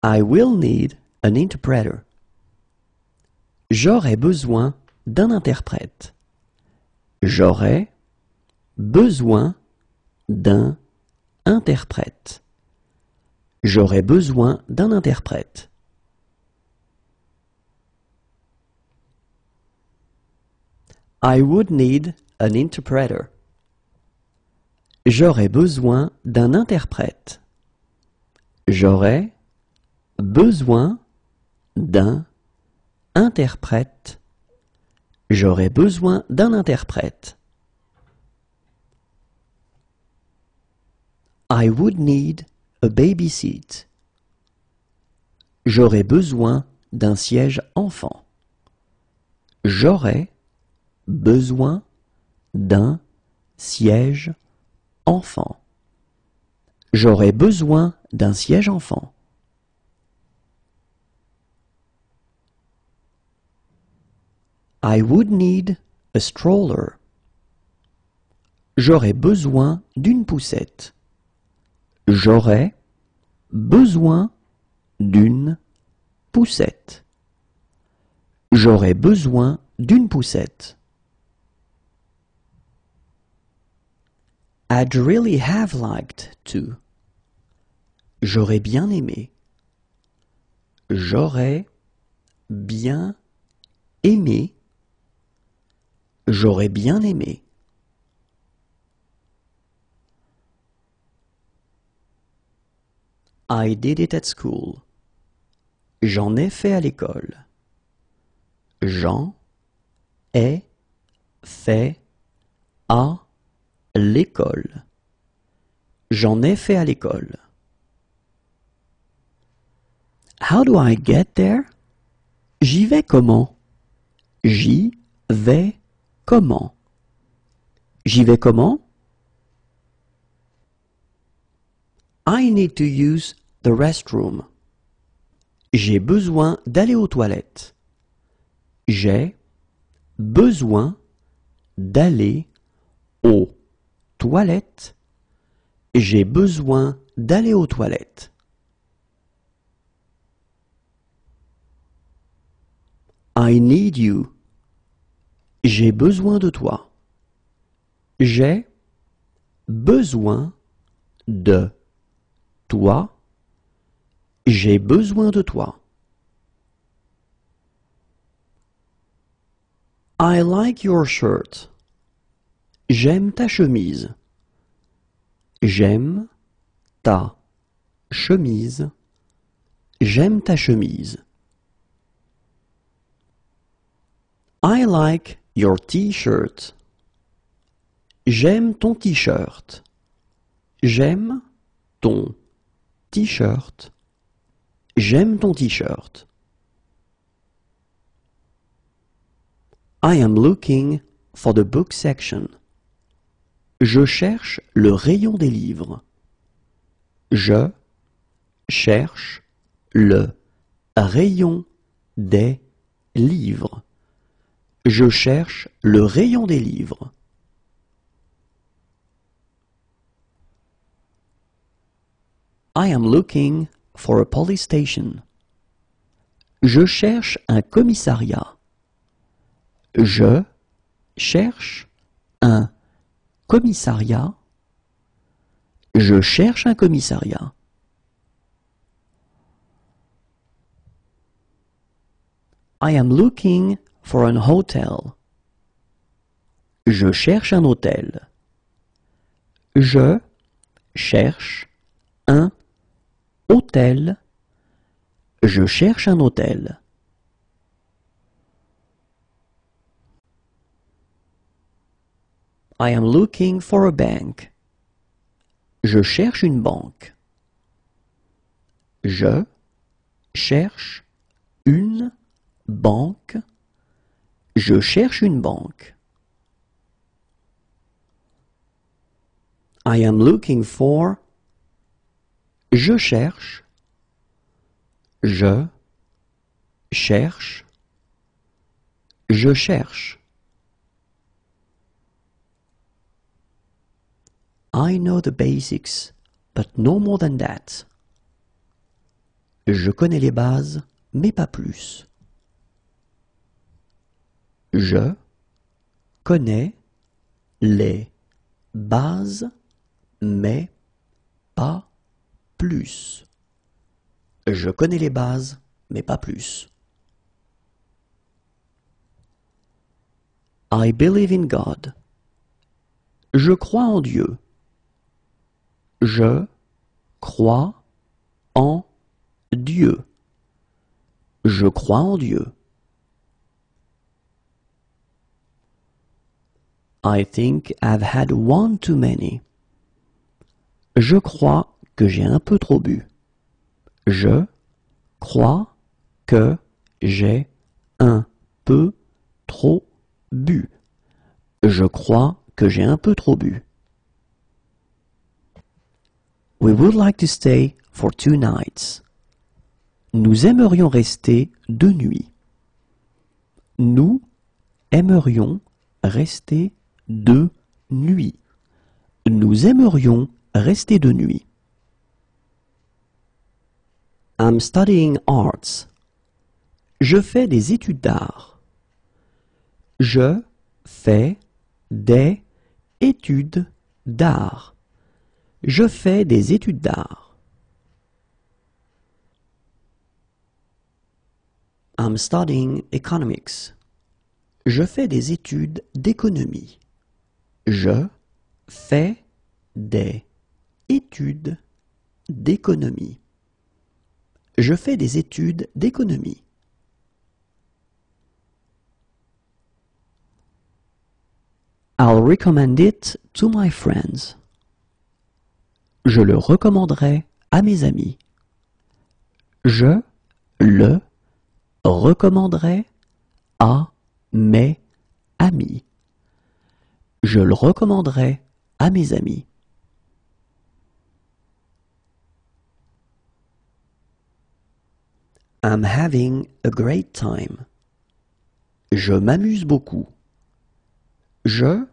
I will need an interpreter. J'aurai besoin d'un interprète. J'aurai besoin d'un interprète. J'aurai besoin d'un interprète. I would need an interpreter. J'aurai besoin d'un interprète. J'aurai besoin d'un interprète. J'aurai besoin d'un interprète. I would need a baby seat. J'aurai besoin d'un siège enfant. J'aurai besoin d'un siège enfant. J'aurai besoin d'un siège enfant. I would need a stroller. J'aurai besoin d'une poussette. J'aurai besoin d'une poussette. J'aurai besoin d'une poussette. I'd really have liked to. J'aurais bien aimé. J'aurais bien aimé. J'aurais bien aimé. I did it at school. J'en ai fait à l'école. J'en ai fait à l'école. J'en ai fait à l'école. How do I get there? J'y vais comment? J'y vais comment? J'y vais comment? I need to use the restroom. J'ai besoin d'aller aux toilettes. J'ai besoin d'aller aux toilettes. J'ai besoin d'aller aux toilettes. I need you. J'ai besoin de toi. J'ai besoin de toi. J'ai besoin de toi. I like your shirt. J'aime ta chemise. J'aime ta chemise. J'aime ta chemise. I like your t-shirt. J'aime ton t-shirt. J'aime ton t-shirt. J'aime ton t-shirt. I am looking for the book section. Je cherche le rayon des livres. Je cherche le rayon des livres. Je cherche le rayon des livres. I am looking for a police station. Je cherche un commissariat. Je cherche un commissariat. Je cherche un commissariat. I am looking for an hotel. Je cherche un hôtel. Je cherche un hôtel. Je cherche un hôtel. I am looking for a bank. Je cherche une banque. Je cherche une banque. Je cherche une banque. I am looking for. Je cherche. Je cherche. Je cherche. I know the basics, but no more than that. Je connais les bases, mais pas plus. Je connais les bases, mais pas plus. Je connais les bases, mais pas plus. I believe in God. Je crois en Dieu. Je crois en Dieu. Je crois en Dieu. I think I've had one too many. Je crois que j'ai un peu trop bu. Je crois que j'ai un peu trop bu. Je crois que j'ai un peu trop bu. We would like to stay for 2 nights. Nous aimerions rester 2 nuits. Nous aimerions rester 2 nuits. Nous aimerions rester 2 nuits. I'm studying arts. Je fais des études d'art. Je fais des études d'art. Je fais des études d'art. I'm studying economics. Je fais des études d'économie. Je fais des études d'économie. Je fais des études d'économie. I'll recommend it to my friends. Je le recommanderai à mes amis. Je le recommanderai à mes amis. Je le recommanderai à mes amis. I'm having a great time. Je m'amuse beaucoup. Je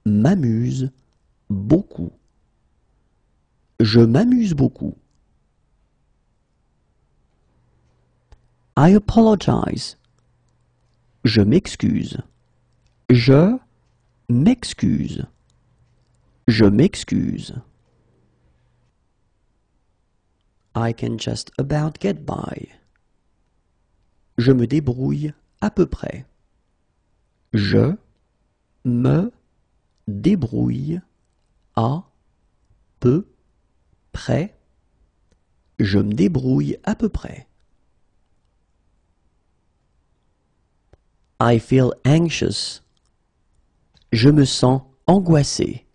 m'amuse beaucoup. Je m'amuse beaucoup. I apologize. Je m'excuse. Je m'excuse. Je m'excuse. I can just about get by. Je me débrouille à peu près. Je me débrouille à peu près. Je me débrouille à peu près. I feel anxious. Je me sens angoissé.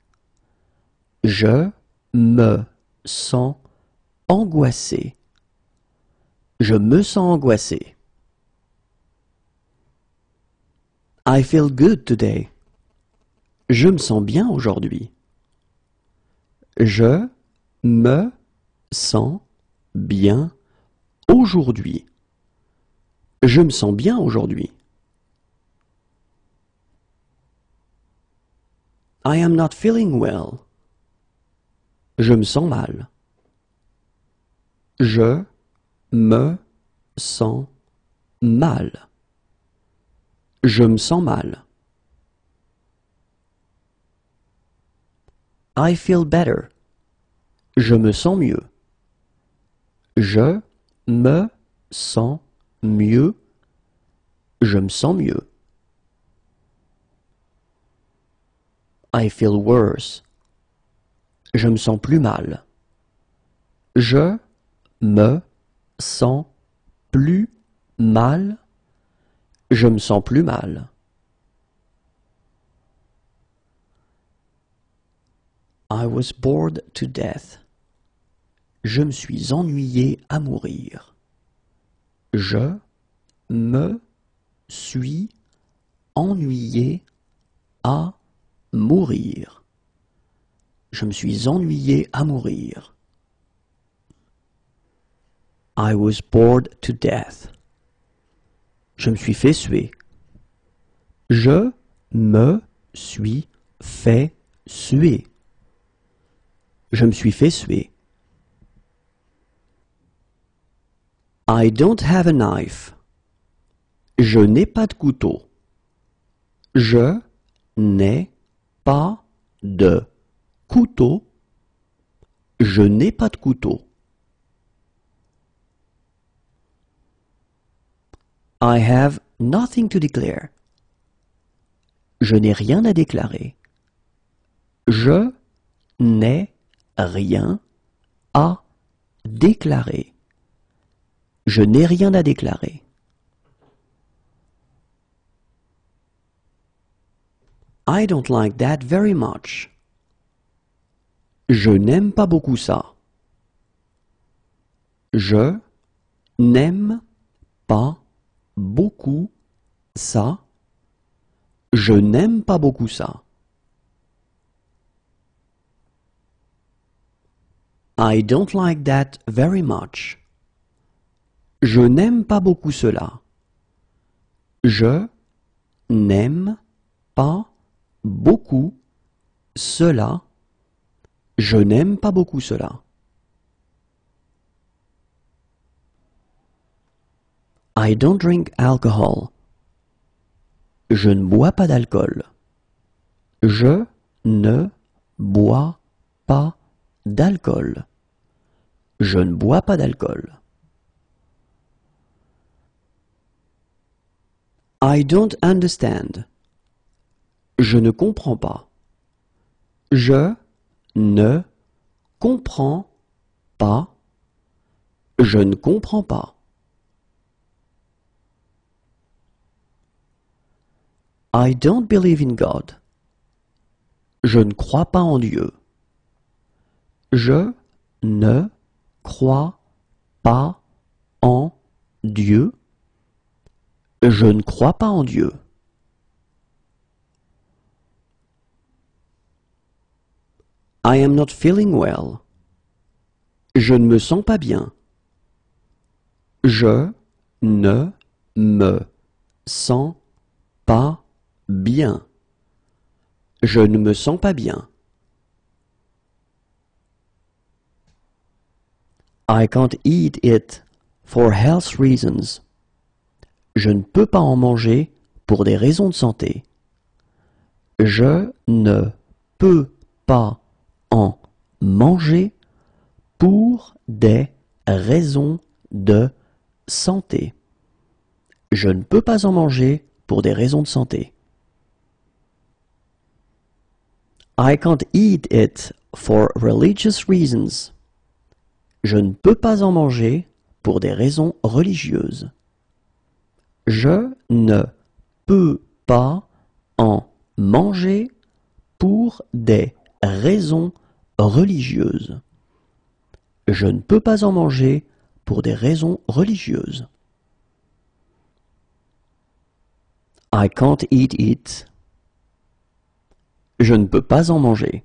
Je me sens angoissé. Je me sens angoissé. I feel good today. Je me sens bien aujourd'hui. Je me sens bien aujourd'hui. Je me sens bien aujourd'hui. I am not feeling well. Je me sens mal. Je me sens mal. Je me sens mal. I feel better. Je me sens mieux. Je me sens mieux. Je me sens mieux. I feel worse. Je me sens plus mal. Je me sens plus mal. Je me sens plus mal. I was bored to death. Je me suis ennuyé à mourir. Je me suis ennuyé à mourir. Je me suis ennuyé à mourir. I was bored to death. Je me suis fait suer. Je me suis fait suer. Je me suis fait suer. I don't have a knife. Je n'ai pas de couteau. Je n'ai pas de couteau. Je n'ai pas de couteau. I have nothing to declare. Je n'ai rien à déclarer. Je n'ai rien à déclarer. Je n'ai rien à déclarer. I don't like that very much. Je n'aime pas beaucoup ça. Je n'aime pas beaucoup ça. Je n'aime pas beaucoup ça. I don't like that very much. Je n'aime pas beaucoup cela. Je n'aime pas beaucoup cela. Je n'aime pas beaucoup cela. I don't drink alcohol. Je ne bois pas d'alcool. Je ne bois pas d'alcool. Je ne bois pas d'alcool. I don't understand. Je ne comprends pas. Je ne comprends pas. Je ne comprends pas. I don't believe in God. Je ne crois pas en Dieu. Je ne crois pas en Dieu. Je ne crois pas en Dieu. I am not feeling well. Je ne me sens pas bien. Je ne me sens pas bien. Je ne me sens pas bien. I can't eat it for health reasons. Je ne peux pas en manger pour des raisons de santé. Je ne peux pas en manger pour des raisons de santé. Je ne peux pas en manger pour des raisons de santé. I can't eat it for religious reasons. Je ne peux pas en manger pour des raisons religieuses. Je ne peux pas en manger pour des raisons religieuses. Je ne peux pas en manger pour des raisons religieuses. I can't eat it. Je ne peux pas en manger.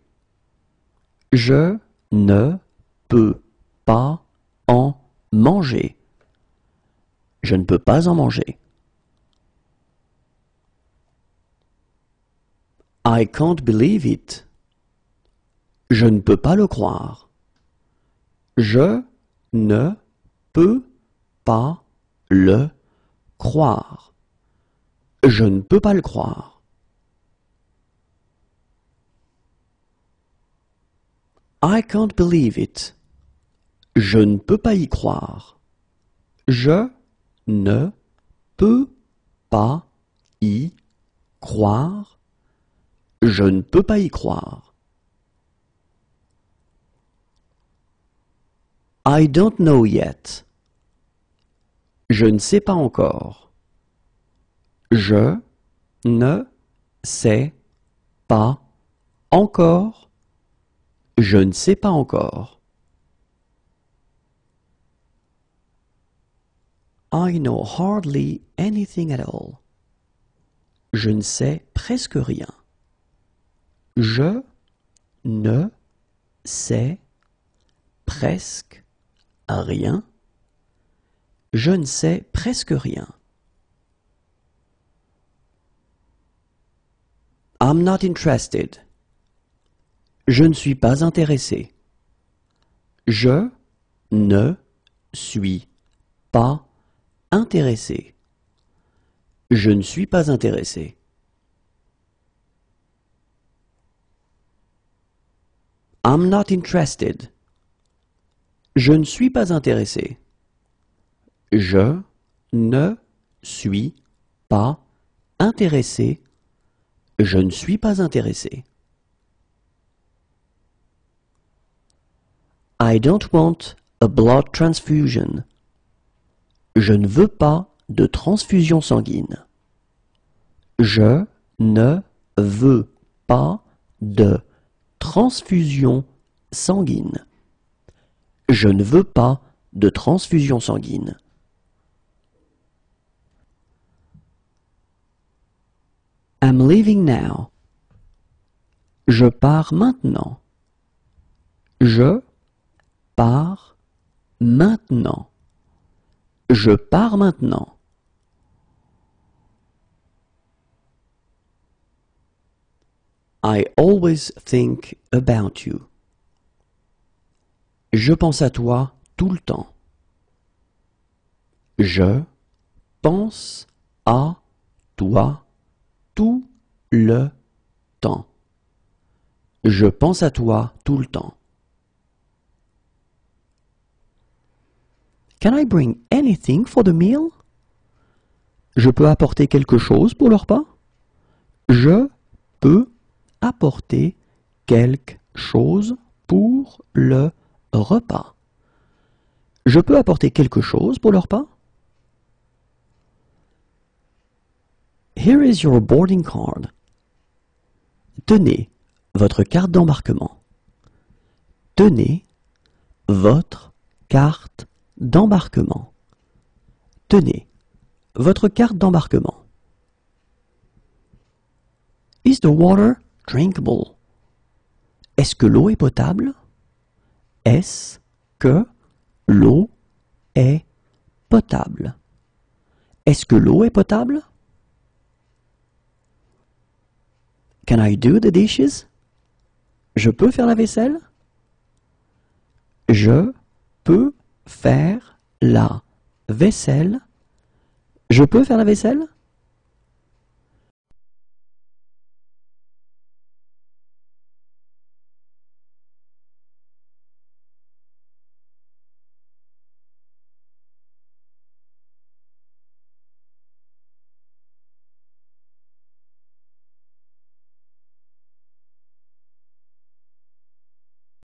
Je ne peux pas en manger. Je ne peux pas en manger. I can't believe it. Je ne peux pas le croire. Je ne peux pas le croire. Je ne peux pas le croire. I can't believe it. Je ne peux pas y croire. Je ne peux pas y croire. Je ne peux pas y croire. I don't know yet. Je ne sais pas encore. Je ne sais pas encore. Je ne sais pas encore. I know hardly anything at all. Je ne sais presque rien. Je ne sais presque rien. Je ne sais presque rien. I'm not interested. Je ne suis pas intéressé. Je ne suis pas intéressé. Je ne suis pas intéressé. I'm not interested. Je ne suis pas intéressé. Je ne suis pas intéressé. Je ne suis pas intéressé. I don't want a blood transfusion. Je ne veux pas de transfusion sanguine. Je ne veux pas de transfusion sanguine. Je ne veux pas de transfusion sanguine. I'm leaving now. Je pars maintenant. Je pars maintenant. Je pars maintenant. I always think about you. Je pense à toi tout le temps. Je pense à toi tout le temps. Je pense à toi tout le temps. Can I bring anything for the meal? Je peux apporter quelque chose pour le repas? Je peux apporter quelque chose pour le repas. Je peux apporter quelque chose pour le repas? Here is your boarding card. Tenez votre carte d'embarquement. Tenez votre carte d'embarquement. Tenez votre carte d'embarquement. Is the water drinkable? Est-ce que l'eau est potable? Est-ce que l'eau est potable? Est-ce que l'eau est potable? Can I do the dishes? Je peux faire la vaisselle? Je peux faire la vaisselle? Je peux faire la vaisselle?